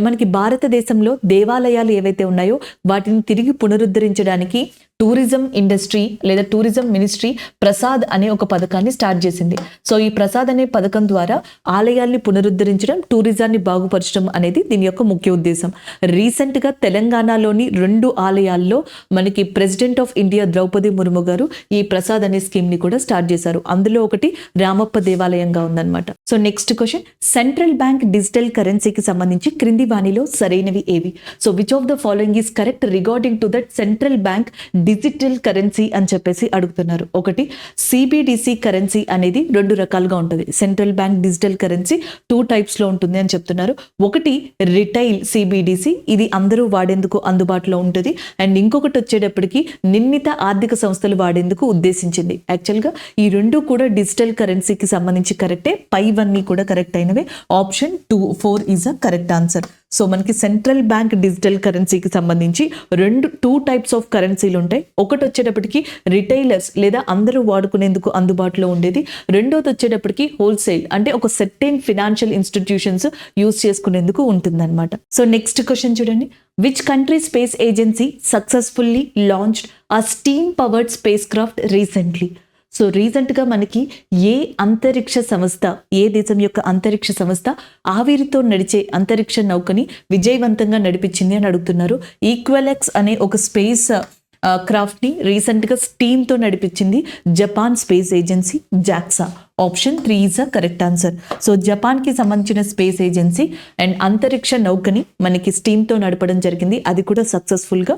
మనకి భారతదేశంలో దేవాలయాలు ఏవైతే ఉన్నాయో వాటిని తిరిగి పునరుద్ధరించడానికి టూరిజం ఇండస్ట్రీ లేదా టూరిజం మినిస్ట్రీ ప్రసాద్ అనే ఒక పథకాన్ని స్టార్ట్ చేసింది. సో ఈ ప్రసాద్ అనే పథకం ద్వారా ఆలయాల్ని పునరుద్ధరించడం, టూరిజాన్ని బాగుపరచడం అనేది దీని యొక్క ముఖ్య ఉద్దేశం. రీసెంట్గా తెలంగాణలోని 2 ఆలయాల్లో మనకి president of India Droupadi Murmu గారు ఈ ప్రసాద్ అనే స్కీమ్ని కూడా స్టార్ట్ చేశారు. అందులో ఒకటి రామప్ప దేవాలయంగా ఉందన్నమాట. So next question, central bank digital కరెన్సీకి సంబంధించి క్రింది వాణిలో సరైనవి ఏవి? So which of the following is correct regarding to that central bank digital currency అని చెప్పేసి అడుగుతున్నారు. ఒకటి, సిబిడిసి కరెన్సీ అనేది 2 రకాలుగా ఉంటుంది. సెంట్రల్ బ్యాంక్ డిజిటల్ కరెన్సీ 2 టైప్స్లో ఉంటుంది అని చెప్తున్నారు. ఒకటి రిటైల్ సిబిడిసి, ఇది అందరూ వాడేందుకు అందుబాటులో ఉంటుంది. అండ్ ఇంకొకటి వచ్చేటప్పటికి నిర్ణీత ఆర్థిక సంస్థలు వాడేందుకు ఉద్దేశించింది. యాక్చువల్గా ఈ 2 కూడా డిజిటల్ కరెన్సీకి సంబంధించి కరెక్టే. పైవన్నీ కూడా కరెక్ట్ అయినవే. Option 4 is a correct answer. So మనకి సెంట్రల్ బ్యాంక్ డిజిటల్ కరెన్సీకి సంబంధించి 2 టైప్స్ ఆఫ్ కరెన్సీలు ఉంటాయి. ఒకటి వచ్చేటప్పటికి రిటైలర్స్ లేదా అందరూ వాడుకునేందుకు అందుబాటులో ఉండేది. రెండోది వచ్చేటప్పటికి హోల్సేల్, అంటే ఒక సెర్టైన్ ఫినాన్షియల్ ఇన్స్టిట్యూషన్స్ యూజ్ చేసుకునేందుకు ఉంటుందన్నమాట. సో నెక్స్ట్ క్వశ్చన్ చూడండి, which country space agency successfully launched a steam powered space craft recently? So రీసెంట్గా మనకి ఏ అంతరిక్ష సంస్థ, ఏ దేశం యొక్క అంతరిక్ష సంస్థ ఆవిరితో నడిచే అంతరిక్ష నౌకని విజయవంతంగా నడిపించింది అని అడుగుతున్నారు. ఈక్వెలెక్స్ అనే ఒక స్పేస్ క్రాఫ్ట్ని రీసెంట్గా స్టీమ్తో నడిపించింది Japan space agency JAXA. Option 3 is a correct answer. So జపాన్కి సంబంధించిన స్పేస్ ఏజెన్సీ అండ్ అంతరిక్ష నౌకని మనకి స్టీమ్తో నడపడం జరిగింది. అది కూడా సక్సెస్ఫుల్గా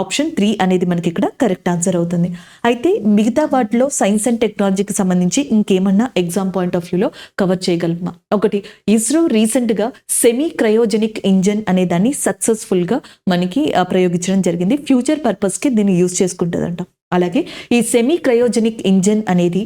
ఆప్షన్ 3 అనేది మనకి ఇక్కడ కరెక్ట్ ఆన్సర్ అవుతుంది. అయితే మిగతా వాటిలో సైన్స్ అండ్ టెక్నాలజీకి సంబంధించి ఇంకేమన్నా ఎగ్జామ్ పాయింట్ ఆఫ్ వ్యూలో కవర్ చేయగలమా? ఒకటి, ఇస్రో రీసెంట్గా సెమీ క్రయోజెనిక్ ఇంజన్ అనే దాన్ని సక్సెస్ఫుల్గా మనకి ప్రయోగించడం జరిగింది. ఫ్యూచర్ పర్పస్కి దీన్ని యూజ్ చేసుకుంటుందంట. అలాగే ఈ సెమీ క్రయోజెనిక్ ఇంజన్ అనేది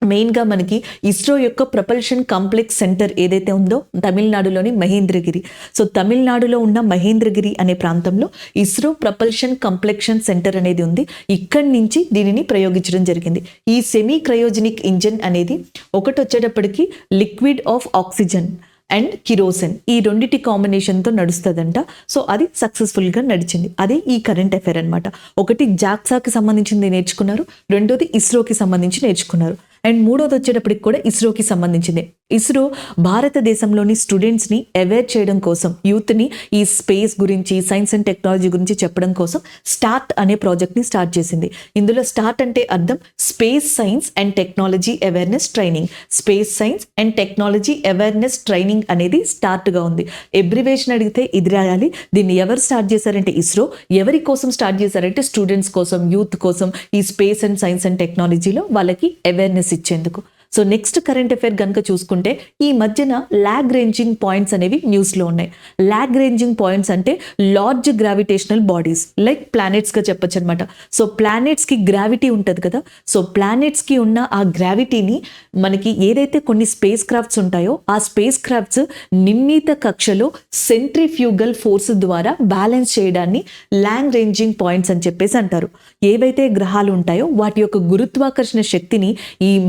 మెయిన్గా మనకి ఇస్రో యొక్క ప్రపల్షన్ కాంప్లెక్స్ సెంటర్ ఏదైతే ఉందో తమిళనాడులోని మహేంద్రగిరి. సో తమిళనాడులో ఉన్న మహేంద్రగిరి అనే ప్రాంతంలో ఇస్రో ప్రపల్షన్ కాంప్లెక్షన్ సెంటర్ అనేది ఉంది. ఇక్కడి నుంచి దీనిని ప్రయోగించడం జరిగింది. ఈ సెమీ క్రయోజెనిక్ ఇంజిన్ అనేది ఒకటి వచ్చేటప్పటికి liquid of oxygen and kerosene ఈ రెండిటి కాంబినేషన్తో నడుస్తుందంట. సో అది సక్సెస్ఫుల్గా నడిచింది. అదే ఈ కరెంట్ అఫైర్ అనమాట. ఒకటి జాక్సాకి సంబంధించింది నేర్చుకున్నారు, రెండోది ఇస్రోకి సంబంధించి నేర్చుకున్నారు, అండ్ మూడోది వచ్చేటప్పటికి కూడా ఇస్రోకి సంబంధించింది. ఇస్రో భారతదేశంలోని స్టూడెంట్స్ని అవేర్ చేయడం కోసం, యూత్ని ఈ స్పేస్ గురించి, సైన్స్ అండ్ టెక్నాలజీ గురించి చెప్పడం కోసం స్టార్ట్ అనే ప్రాజెక్ట్ని స్టార్ట్ చేసింది. ఇందులో స్టార్ట్ అంటే అర్థం space science and technology awareness training. Space science and technology awareness training అనేది స్టార్ట్గా ఉంది. ఎబ్రివేషన్ అడిగితే ఇది రాయాలి. దీన్ని ఎవరు స్టార్ట్ చేశారంటే ఇస్రో. ఎవరి కోసం స్టార్ట్ చేశారంటే స్టూడెంట్స్ కోసం, యూత్ కోసం, ఈ స్పేస్ అండ్ సైన్స్ అండ్ టెక్నాలజీలో వాళ్ళకి అవేర్నెస్ ఇచ్చేందుకు. సో నెక్స్ట్ కరెంట్ అఫైర్ కనుక చూసుకుంటే ఈ మధ్యన లాగ్రేంజింగ్ పాయింట్స్ అనేవి న్యూస్లో ఉన్నాయి. లాగ్రేంజింగ్ పాయింట్స్ అంటే లార్జ్ గ్రావిటేషనల్ బాడీస్ లైక్ ప్లానెట్స్గా చెప్పొచ్చు అనమాట. సో ప్లానెట్స్కి గ్రావిటీ ఉంటుంది కదా, సో ప్లానెట్స్కి ఉన్న ఆ గ్రావిటీని మనకి ఏదైతే కొన్ని స్పేస్ క్రాఫ్ట్స్ ఉంటాయో ఆ స్పేస్ క్రాఫ్ట్స్ నిర్ణీత కక్షలో సెంట్రిఫ్యూగల్ ఫోర్స్ ద్వారా బ్యాలెన్స్ చేయడాన్ని లాగ్రేంజింగ్ పాయింట్స్ అని చెప్పేసి అంటారు. ఏవైతే గ్రహాలు ఉంటాయో వాటి యొక్క గురుత్వాకర్షణ శక్తిని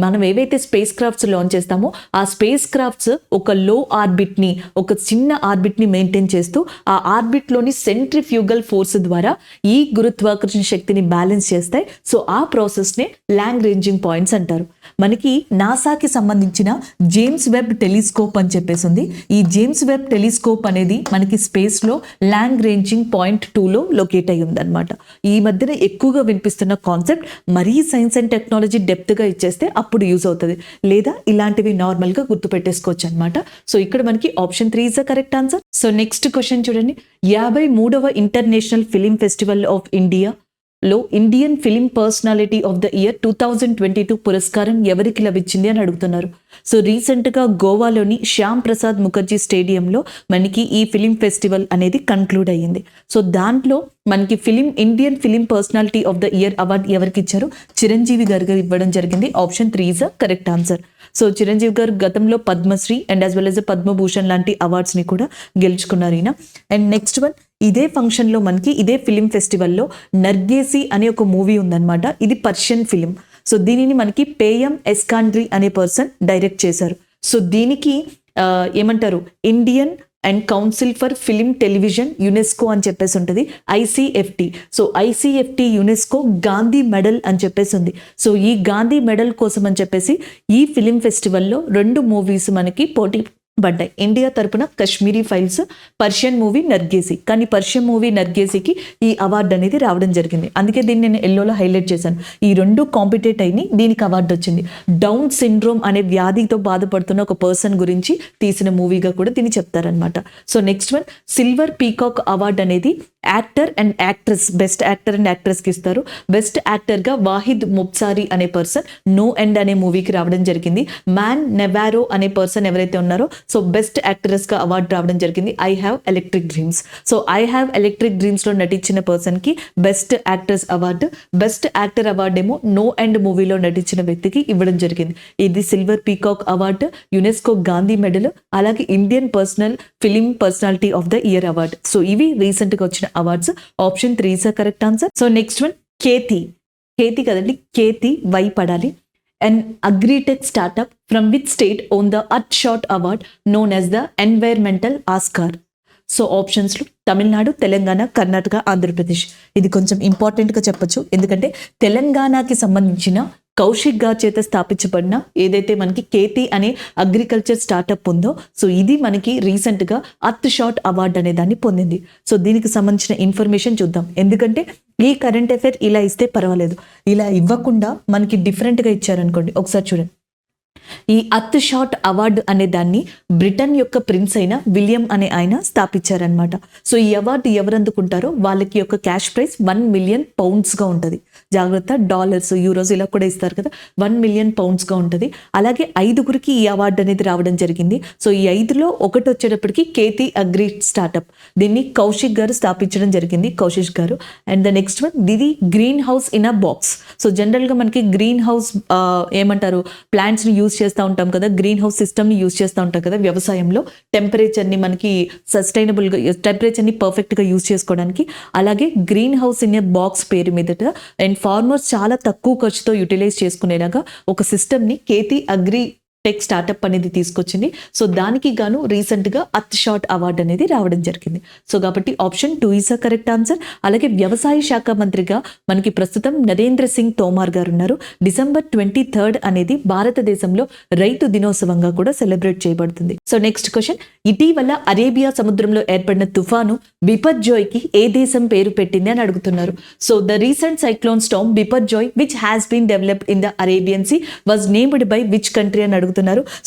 మనం ఏవైతే స్పేస్ క్రాఫ్ట్స్ లాంచ్ చేస్తామో ఆ స్పేస్ క్రాఫ్ట్స్ ఒక లో ఆర్బిట్ని, ఒక చిన్న ఆర్బిట్ని మెయింటైన్ చేస్తూ ఆ ఆర్బిట్లోని సెంట్రిఫ్యూగల్ ఫోర్స్ ద్వారా ఈ గురుత్వాకర్షణ శక్తిని బ్యాలెన్స్ చేస్తాయి. సో ఆ ప్రాసెస్నే లాగ్రేంజింగ్ పాయింట్స్ అంటారు. మనకి నాసాకి సంబంధించిన జేమ్స్ వెబ్ టెలిస్కోప్ అని చెప్పేసి ఉంది. ఈ జేమ్స్ వెబ్ టెలిస్కోప్ అనేది మనకి స్పేస్లో లాగ్రేంజింగ్ పాయింట్ 2లో లొకేట్ అయ్యి ఉందన్నమాట. ఈ మధ్యన ఎక్కువగా వినిపిస్తున్న కాన్సెప్ట్. మరీ సైన్స్ అండ్ టెక్నాలజీ డెప్త్గా ఇచ్చేస్తే అప్పుడు యూజ్ అవుతుంది, లేదా ఇలాంటివి నార్మల్గా గుర్తుపెట్టేసుకోవచ్చు అనమాట. సో ఇక్కడ మనకి option 3 is the correct answer. So next question చూడండి. 53వ ఇంటర్నేషనల్ ఫిలిం ఫెస్టివల్ ఆఫ్ ఇండియాలో Indian film personality of the year 2022 పురస్కారం ఎవరికి లభించింది అని అడుగుతున్నారు. సో రీసెంట్గా గోవాలోని శ్యామ్ ప్రసాద్ ముఖర్జీ స్టేడియంలో మనకి ఈ ఫిలిం ఫెస్టివల్ అనేది కన్క్లూడ్ అయ్యింది. సో దాంట్లో మనకి Indian film personality of the year award ఎవరికి ఇచ్చారు? చిరంజీవి గారు ఇవ్వడం జరిగింది. Option 3 is the correct answer. So Chiranjeevi గారు గతంలో Padma Shri and as well as Padma Bhushan లాంటి అవార్డ్స్ని కూడా గెలుచుకున్నారు ఈయన. అండ్ నెక్స్ట్ వన్, ఇదే ఫంక్షన్లో మనకి ఇదే ఫిలిం ఫెస్టివల్లో నర్గేసి అనే ఒక మూవీ ఉందన్నమాట. ఇది పర్షియన్ ఫిలిం. సో దీనిని మనకి పేయం ఎస్కాండ్రీ అనే పర్సన్ డైరెక్ట్ చేశారు. సో దీనికి ఏమంటారు, Indian and council for film television UNESCO అని చెప్పేసి ఉంటుంది, ICFT. So ICFT UNESCO Gandhi medal అని చెప్పేసి ఉంది. సో ఈ గాంధీ మెడల్ కోసం అని చెప్పేసి ఈ ఫిలిం ఫెస్టివల్లో 2 మూవీస్ మనకి పోటీ పడ్డాయి. ఇండియా తరపున కశ్మీరీ ఫైల్స్, పర్షియన్ మూవీ నర్గేసి. కానీ పర్షియన్ మూవీ నర్గేసికి ఈ అవార్డు అనేది రావడం జరిగింది. అందుకే దీన్ని నేను ఎల్లోలో హైలైట్ చేశాను. ఈ 2 కాంపిటేట్ అయినాయి, దీనికి అవార్డు వచ్చింది. డౌన్ సిండ్రోమ్ అనే వ్యాధితో బాధపడుతున్న ఒక పర్సన్ గురించి తీసిన మూవీగా కూడా దీన్ని చెప్తారనమాట. So next one, silver peacock award అనేది actor and actress, best actor and యాక్ట్రెస్కి ఇస్తారు. బెస్ట్ యాక్టర్గా వాహిద్ ముబ్సారీ అనే పర్సన్ నో ఎండ్ అనే మూవీకి రావడం జరిగింది. మ్యాన్ నెవారో అనే పర్సన్ ఎవరైతే ఉన్నారో సో బెస్ట్ యాక్ట్రెస్గా అవార్డు రావడం జరిగింది. I have electric dreams. So I have electric డ్రీమ్స్లో నటించిన పర్సన్కి best actress award. Best actor award ఏమో నో ఎండ్ మూవీలో నటించిన వ్యక్తికి ఇవ్వడం జరిగింది. ఇది silver peacock award, UNESCO Gandhi medal, అలాగే Indian film personality of the year award. So ఇవి రీసెంట్గా వచ్చిన awards. Option 3 is the correct answer. So next one, కేతి కదండి, కేతి వై పడాలి. An agri-tech startup from which state won the Earthshot Award known as the Environmental Oscar? So ఆప్షన్స్లో తమిళనాడు, తెలంగాణ, కర్ణాటక, ఆంధ్రప్రదేశ్. ఇది కొంచెం ఇంపార్టెంట్గా చెప్పొచ్చు, ఎందుకంటే తెలంగాణకి సంబంధించిన కౌశిక్ గారి చేత స్థాపించబడిన ఏదైతే మనకి కేతి అనే అగ్రికల్చర్ స్టార్టప్ ఉందో సో ఇది మనకి రీసెంట్గా అర్త్షాట్ అవార్డు అనే దాన్ని పొందింది. సో దీనికి సంబంధించిన ఇన్ఫర్మేషన్ చూద్దాం. ఎందుకంటే ఈ కరెంట్ అఫైర్ ఇలా ఇస్తే పర్వాలేదు, ఇలా ఇవ్వకుండా మనకి డిఫరెంట్గా ఇచ్చారనుకోండి. ఒకసారి చూడండి, ఈ అర్త్ షాట్ అవార్డు అనే దాన్ని బ్రిటన్ యొక్క ప్రిన్స్ అయిన విలియం అనే ఆయన స్థాపించారనమాట. సో ఈ అవార్డు ఎవరు అందుకుంటారో వాళ్ళకి యొక్క క్యాష్ ప్రైజ్ 1 మిలియన్ పౌండ్స్గా ఉంటుంది. జాగ్రత్త, డాలర్స్, యూరోస్ ఇలా కూడా ఇస్తారు కదా, 1 మిలియన్ పౌండ్స్గా ఉంటుంది. అలాగే 5గురికి ఈ అవార్డు అనేది రావడం జరిగింది. సో ఈ 5లో ఒకటి వచ్చేటప్పటికి కేతి అగ్రి స్టార్టప్, దీన్ని కౌశిక్ గారు స్థాపించడం జరిగింది, కౌశిక్ గారు. అండ్ ద నెక్స్ట్ వన్, ఇది green house in a box. So జనరల్గా మనకి గ్రీన్ హౌస్ ఏమంటారు, ప్లాంట్స్ని యూజ్ చేస్తూ ఉంటాం కదా, గ్రీన్ హౌస్ సిస్టమ్ని యూజ్ చేస్తూ ఉంటాం కదా వ్యవసాయంలో, టెంపరేచర్ని మనకి సస్టైనబుల్గా, టెంపరేచర్ని పర్ఫెక్ట్గా యూజ్ చేసుకోవడానికి. అలాగే green house in a box పేరు మీదట అండ్ ఫార్మర్స్ చాలా తక్కువ ఖర్చుతో యూటిలైజ్ చేసుకునేలాగా ఒక సిస్టమ్ని కేతి అగ్రి టెక్ స్టార్టప్ అనేది తీసుకొచ్చింది. సో దానికి గాను రీసెంట్గా అర్త్ షాట్ అవార్డు అనేది రావడం జరిగింది. సో కాబట్టి option 2 is a correct answer. అలాగే వ్యవసాయ శాఖ మంత్రిగా మనకి ప్రస్తుతం నరేంద్ర సింగ్ తోమార్ గారు ఉన్నారు. డిసెంబర్ 23 అనేది భారతదేశంలో రైతు దినోత్సవంగా కూడా సెలబ్రేట్ చేయబడుతుంది. సో నెక్స్ట్ క్వశ్చన్, ఇటీవల అరేబియా సముద్రంలో ఏర్పడిన తుఫాను బిపర్జాయ్కి ఏ దేశం పేరు పెట్టింది అని అడుగుతున్నారు. So the recent cyclone storm Biparjoy which has been developed in the Arabian sea was named by which country అని అడుగుతున్నారు.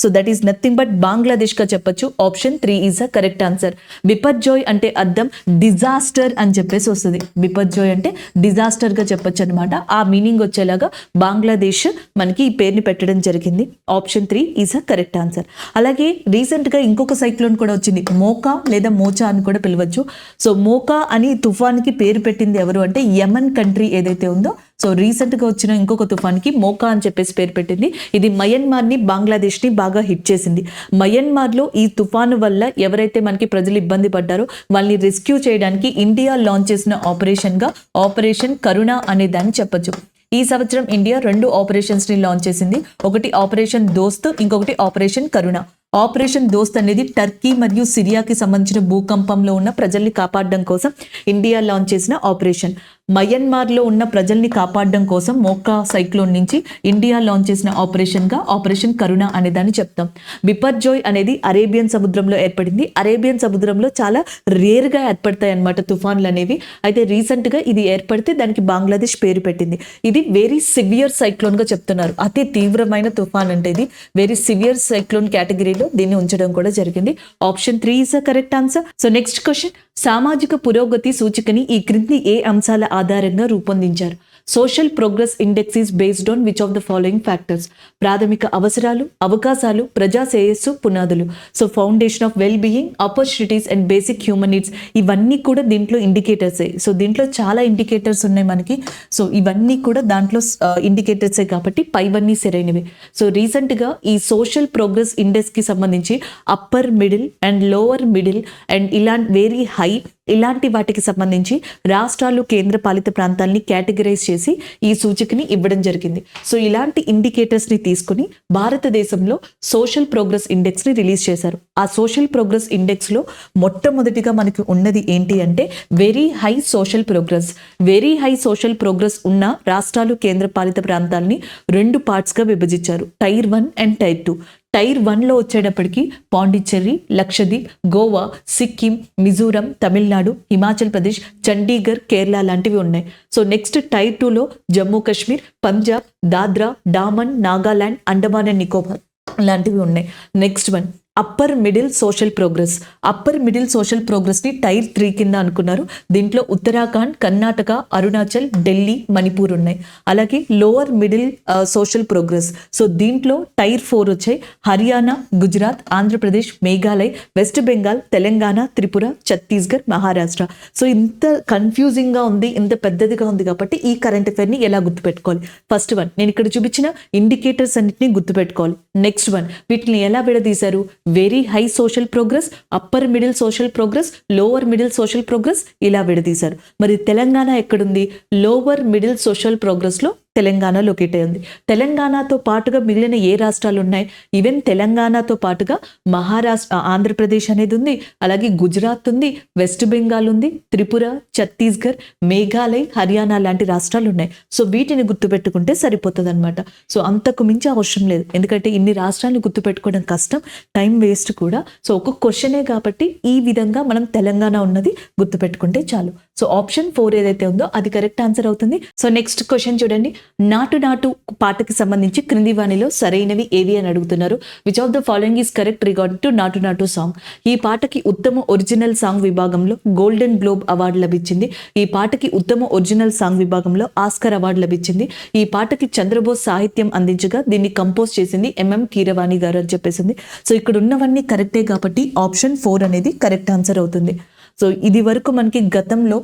So that is nothing but Bangladesh గా చెప్పొచ్చు. Option 3 is a correct answer. Biparjoy అంటే అర్థం డిజాస్టర్ అని చెప్పేసి వస్తుంది. బిపర్జాయ్ అంటే డిజాస్టర్ గా చెప్పొచ్చు అనమాట. ఆ మీనింగ్ వచ్చేలాగా బంగ్లాదేశ్ మనకి ఈ పేరుని పెట్టడం జరిగింది. Option 3 is a correct answer. అలాగే రీసెంట్ గా ఇంకొక సైక్లోన్ కూడా వచ్చింది, మోకా లేదా మోచా అని కూడా పిలవచ్చు. సో మోకా అని తుఫాన్కి పేరు పెట్టింది ఎవరు అంటే యమన్ కంట్రీ ఏదైతే ఉందో, సో రీసెంట్గా వచ్చిన ఇంకొక తుఫాన్కి మోకా అని చెప్పేసి పేరు పెట్టింది. ఇది మయన్మార్ని, బంగ్లాదేశ్ని బాగా హిట్ చేసింది. మయన్మార్లో ఈ తుఫాను వల్ల ఎవరైతే మనకి ప్రజలు ఇబ్బంది పడ్డారో వాళ్ళని రెస్క్యూ చేయడానికి ఇండియా లాంచ్ చేసిన ఆపరేషన్గా ఆపరేషన్ కరుణ అనే దాన్ని చెప్పొచ్చు. ఈ సంవత్సరం ఇండియా 2 ఆపరేషన్స్ని లాంచ్ చేసింది. ఒకటి ఆపరేషన్ దోస్త్, ఇంకొకటి ఆపరేషన్ కరుణ. ఆపరేషన్ దోస్త్ అనేది టర్కీ మరియు సిరియాకి సంబంధించిన భూకంపంలో ఉన్న ప్రజల్ని కాపాడడం కోసం ఇండియా లాంచ్ చేసిన ఆపరేషన్. మయన్మార్లో ఉన్న ప్రజల్ని కాపాడడం కోసం మోకా సైక్లోన్ నుంచి ఇండియా లాంచ్ చేసిన ఆపరేషన్గా ఆపరేషన్ కరుణ అనే దాన్ని చెప్తాం. బిపర్జాయ్ అనేది అరేబియన్ సముద్రంలో ఏర్పడింది. అరేబియన్ సముద్రంలో చాలా రేర్గా ఏర్పడతాయి అన్నమాట తుఫాన్లు అనేవి. అయితే రీసెంట్గా ఇది ఏర్పడితే దానికి బంగ్లాదేశ్ పేరు పెట్టింది. ఇది వెరీ సివియర్ సైక్లోన్గా చెప్తున్నారు. అతి తీవ్రమైన తుఫాన్ అంటే ఇది వెరీ సివియర్ సైక్లోన్ కేటగిరీలో దీన్ని ఉంచడం కూడా జరిగింది. Option 3 is a correct answer. So next question, సామాజిక పురోగతి సూచికని ఈ క్రింది ఏ అంశాల ఆధారంగా రూపొందించారు? Social progress index is based on which of the following factors? ప్రాథమిక అవసరాలు, అవకాశాలు, ప్రజా శ్రేయస్సు, పునాదులు. So foundation of well being, opportunities and basic human needs, ఇవన్నీ కూడా దీంట్లో ఇండికేటర్సే. సో దీంట్లో చాలా ఇండికేటర్స్ ఉన్నాయి మనకి. సో ఇవన్నీ కూడా దాంట్లో ఇండికేటర్సే కాబట్టి పైవన్నీ సరైనవి. సో రీసెంట్గా ఈ సోషల్ ప్రోగ్రెస్ ఇండెక్స్కి సంబంధించి upper middle and lower middle and ఇలాంటి వెరీ హై ఇలాంటి వాటికి సంబంధించి రాష్ట్రాలు, కేంద్ర పాలిత ప్రాంతాలని కేటగిరైజ్ చేసి ఈ సూచికని ఇవ్వడం జరిగింది. సో ఇలాంటి ఇండికేటర్స్ని తీసుకుని భారతదేశంలో సోషల్ ప్రోగ్రెస్ ఇండెక్స్ని రిలీజ్ చేశారు. ఆ సోషల్ ప్రోగ్రెస్ ఇండెక్స్లో మొట్టమొదటిగా మనకి ఉన్నది ఏంటి అంటే very high social progress. Very high social progress ఉన్న రాష్ట్రాలు, కేంద్ర పాలిత ప్రాంతాలని 2 పార్ట్స్గా విభజించారు, టైర్ 1 అండ్ టైర్ 2. టైర్ 1లో వచ్చేటప్పటికి పాండిచ్చేరి, లక్షద్వీప్, గోవా, సిక్కిం, మిజోరం, తమిళనాడు, హిమాచల్ ప్రదేశ్, చండీగఢ్, కేరళ లాంటివి ఉన్నాయి. సో నెక్స్ట్ టైర్ 2లో జమ్మూ కాశ్మీర్, పంజాబ్, దాద్రా, డామన్, నాగాలాండ్, అండమాన్ అండ్ నికోబార్ లాంటివి ఉన్నాయి. Next one upper middle social progress. Upper middle social ప్రోగ్రెస్ని టైర్ 3 కింద అనుకున్నారు. దీంట్లో ఉత్తరాఖండ్, కర్ణాటక, అరుణాచల్, ఢిల్లీ, మణిపూర్ ఉన్నాయి. అలాగే lower middle social progress, so దీంట్లో టైర్ 4 వచ్చాయి, హర్యానా, గుజరాత్, ఆంధ్రప్రదేశ్, మేఘాలయ్, వెస్ట్ బెంగాల్, తెలంగాణ, త్రిపుర, ఛత్తీస్గఢ్, మహారాష్ట్ర. సో ఇంత కన్ఫ్యూజింగ్గా ఉంది, ఇంత పెద్దదిగా ఉంది కాబట్టి ఈ కరెంట్ అఫైర్ని ఎలా గుర్తుపెట్టుకోవాలి? ఫస్ట్ వన్, నేను ఇక్కడ చూపించిన ఇండికేటర్స్ అన్నింటినీ గుర్తుపెట్టుకోవాలి. నెక్స్ట్ వన్, వీటిని ఎలా విడదీశారు? Very high social progress, upper middle social progress, lower middle social progress ఇలా విడదీశారు. మరి తెలంగాణ ఎక్కడుంది? లోవర్ మిడిల్ సోషల్ ప్రోగ్రెస్లో తెలంగాణ లొకేట్ అయింది. తెలంగాణతో పాటుగా మిగిలిన ఏ రాష్ట్రాలు ఉన్నాయి? ఈవెన్ తెలంగాణతో పాటుగా మహారాష్ట్ర, ఆంధ్రప్రదేశ్ అనేది ఉంది, అలాగే గుజరాత్ ఉంది, వెస్ట్ బెంగాల్ ఉంది, త్రిపుర, ఛత్తీస్గఢ్, మేఘాలయ్, హర్యానా లాంటి రాష్ట్రాలు ఉన్నాయి. సో వీటిని గుర్తుపెట్టుకుంటే సరిపోతుంది అనమాట. సో అంతకు మించి అవసరం లేదు, ఎందుకంటే ఇన్ని రాష్ట్రాలను గుర్తుపెట్టుకోవడం కష్టం, టైం వేస్ట్ కూడా. సో ఒక క్వశ్చనే కాబట్టి ఈ విధంగా మనం తెలంగాణ ఉన్నది గుర్తుపెట్టుకుంటే చాలు. సో ఆప్షన్ 4 ఏదైతే ఉందో అది కరెక్ట్ ఆన్సర్ అవుతుంది. సో నెక్స్ట్ క్వశ్చన్ చూడండి, నాటు నాటు పాటకి సంబంధించి క్రింది వాణిలో సరైనవి ఏవి అని అడుగుతున్నారు. Which of the following is correct regarding to నాటు నాటు సాంగ్. ఈ పాటకి ఉత్తమ ఒరిజినల్ సాంగ్ విభాగంలో గోల్డెన్ గ్లోబ్ అవార్డు లభించింది. ఈ పాటకి ఉత్తమ ఒరిజినల్ సాంగ్ విభాగంలో ఆస్కర్ అవార్డు లభించింది. ఈ పాటకి చంద్రబోస్ సాహిత్యం అందించగా దీన్ని కంపోజ్ చేసింది ఎంఎం కీరవాణి గారు అని చెప్పేసింది. సో ఇక్కడ ఉన్నవన్నీ కరెక్టే కాబట్టి ఆప్షన్ 4 అనేది కరెక్ట్ ఆన్సర్ అవుతుంది. సో ఇది వరకు మనకి గతంలో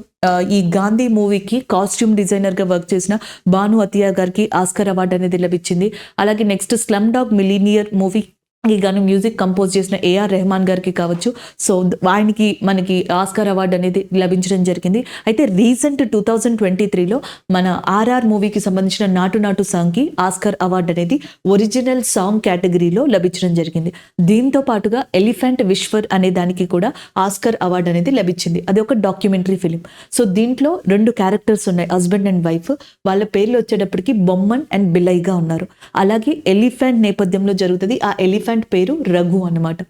ఈ గాంధీ మూవీకి కాస్ట్యూమ్ డిజైనర్గా వర్క్ చేసిన భాను అతియా గారికి ఆస్కర్ అవార్డు అనేది లభించింది. అలాగే next slum dog millionaire movie ఈ గాను మ్యూజిక్ కంపోజ్ చేసిన ఏఆర్ రెహమాన్ గారికి కావచ్చు. సో ఆయనకి మనకి ఆస్కార్ అవార్డు అనేది లభించడం జరిగింది. అయితే రీసెంట్ 2023లో మన ఆర్ఆర్ మూవీకి సంబంధించిన నాటు నాటు సాంగ్కి ఆస్కార్ అవార్డు అనేది ఒరిజినల్ సాంగ్ కేటగిరీలో లభించడం జరిగింది. దీంతో పాటుగా ఎలిఫెంట్ విశ్వర్ అనే దానికి కూడా ఆస్కార్ అవార్డు అనేది లభించింది. అది ఒక డాక్యుమెంటరీ ఫిలిం. సో దీంట్లో 2 క్యారెక్టర్స్ ఉన్నాయి, హస్బెండ్ అండ్ వైఫ్. వాళ్ళ పేర్లు వచ్చేటప్పటికి బొమ్మన్ అండ్ బిల్లైగా ఉన్నారు. అలాగే ఎలిఫెంట్ నేపథ్యంలో జరుగుతుంది. ఆ ఎలిఫెంట్ పేరు రఘు అన్నమాట.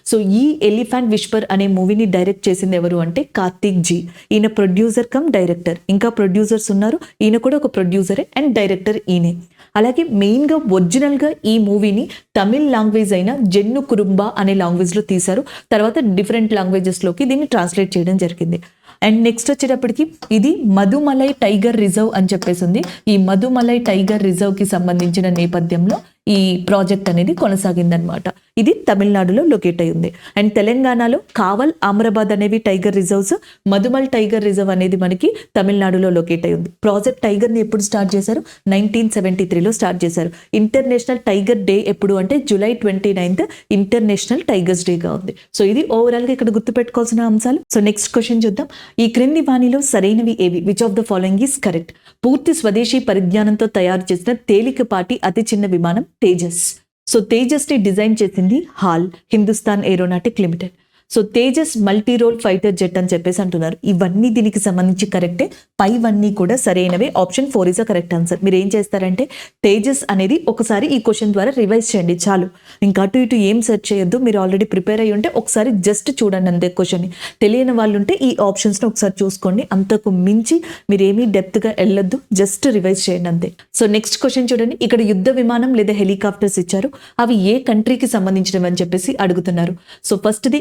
సో ఈ ఎలిఫెంట్ విస్పర్ అనే మూవీని డైరెక్ట్ చేసింది ఎవరు అంటే కార్తిక్ జీ. ఈయన ప్రొడ్యూసర్ కమ్ డైరెక్టర్. ఇంకా ప్రొడ్యూసర్స్ ఉన్నారు, ఈయన కూడా ఒక ప్రొడ్యూసరే అండ్ డైరెక్టర్ ఈయనే. అలాగే మెయిన్గా ఒరిజినల్గా ఈ మూవీని తమిళ్ లాంగ్వేజ్ అయిన జెన్ను కురుంబా అనే లాంగ్వేజ్లో తీశారు. తర్వాత డిఫరెంట్ లాంగ్వేజెస్లోకి దీన్ని ట్రాన్స్లేట్ చేయడం జరిగింది. అండ్ నెక్స్ట్ వచ్చేటప్పటికి ఇది మధుమలై టైగర్ రిజర్వ్ అని చెప్పేసి ఉంది. ఈ మధుమలై టైగర్ రిజర్వ్కి సంబంధించిన నేపథ్యంలో ఈ ప్రాజెక్ట్ అనేది కొనసాగిందనమాట. ఇది తమిళనాడులో లొకేట్ అయి ఉంది. అండ్ తెలంగాణలో కావల్, అమరాబాద్ అనేవి టైగర్ రిజర్వ్స్. మధుమల్ టైగర్ రిజర్వ్ అనేది మనకి తమిళనాడులో లొకేట్ అయి ఉంది. ప్రాజెక్ట్ టైగర్ని ఎప్పుడు స్టార్ట్ చేశారు? 1973లో స్టార్ట్ చేశారు. ఇంటర్నేషనల్ టైగర్ డే ఎప్పుడు అంటే July 29th ఇంటర్నేషనల్ టైగర్స్ డేగా ఉంది. సో ఇది ఓవరాల్గా ఇక్కడ గుర్తుపెట్టుకోవాల్సిన అంశాలు. సో నెక్స్ట్ క్వశ్చన్ చూద్దాం. ఈ క్రింది వాణిలో సరైనవి ఏవి? Which of the following is correct? పూర్తి స్వదేశీ పరిజ్ఞానంతో తయారు చేసిన తేలికపాటి అతి చిన్న విమానం తేజస్. సో తేజస్ ని డిజైన్ చేసింది HAL, Hindustan aeronautic limited. So Tejas multi role fighter jet అని చెప్పేసి అంటున్నారు. ఇవన్నీ దీనికి సంబంధించి కరెక్టే. పైవన్నీ కూడా సరైనవే. Option 4 is uh correct answer. మీరు ఏం చేస్తారంటే తేజస్ అనేది ఒకసారి ఈ క్వశ్చన్ ద్వారా రివైజ్ చేయండి చాలు. ఇంకా అటు ఇటు ఏం సెర్చ్ చేయొద్దు. మీరు ఆల్రెడీ ప్రిపేర్ అయ్యి ఉంటే ఒకసారి జస్ట్ చూడండి అంతే క్వశ్చన్ని. తెలియని వాళ్ళు ఉంటే ఈ ఆప్షన్స్ని ఒకసారి చూసుకోండి. అంతకు మించి మీరు ఏమీ డెప్త్గా వెళ్ళొద్దు, జస్ట్ రివైజ్ చేయండి అంతే. సో నెక్స్ట్ క్వశ్చన్ చూడండి. ఇక్కడ యుద్ధ విమానం లేదా హెలికాప్టర్స్ ఇచ్చారు. అవి ఏ కంట్రీకి సంబంధించినవి అని చెప్పేసి అడుగుతున్నారు. సో ఫస్ట్ది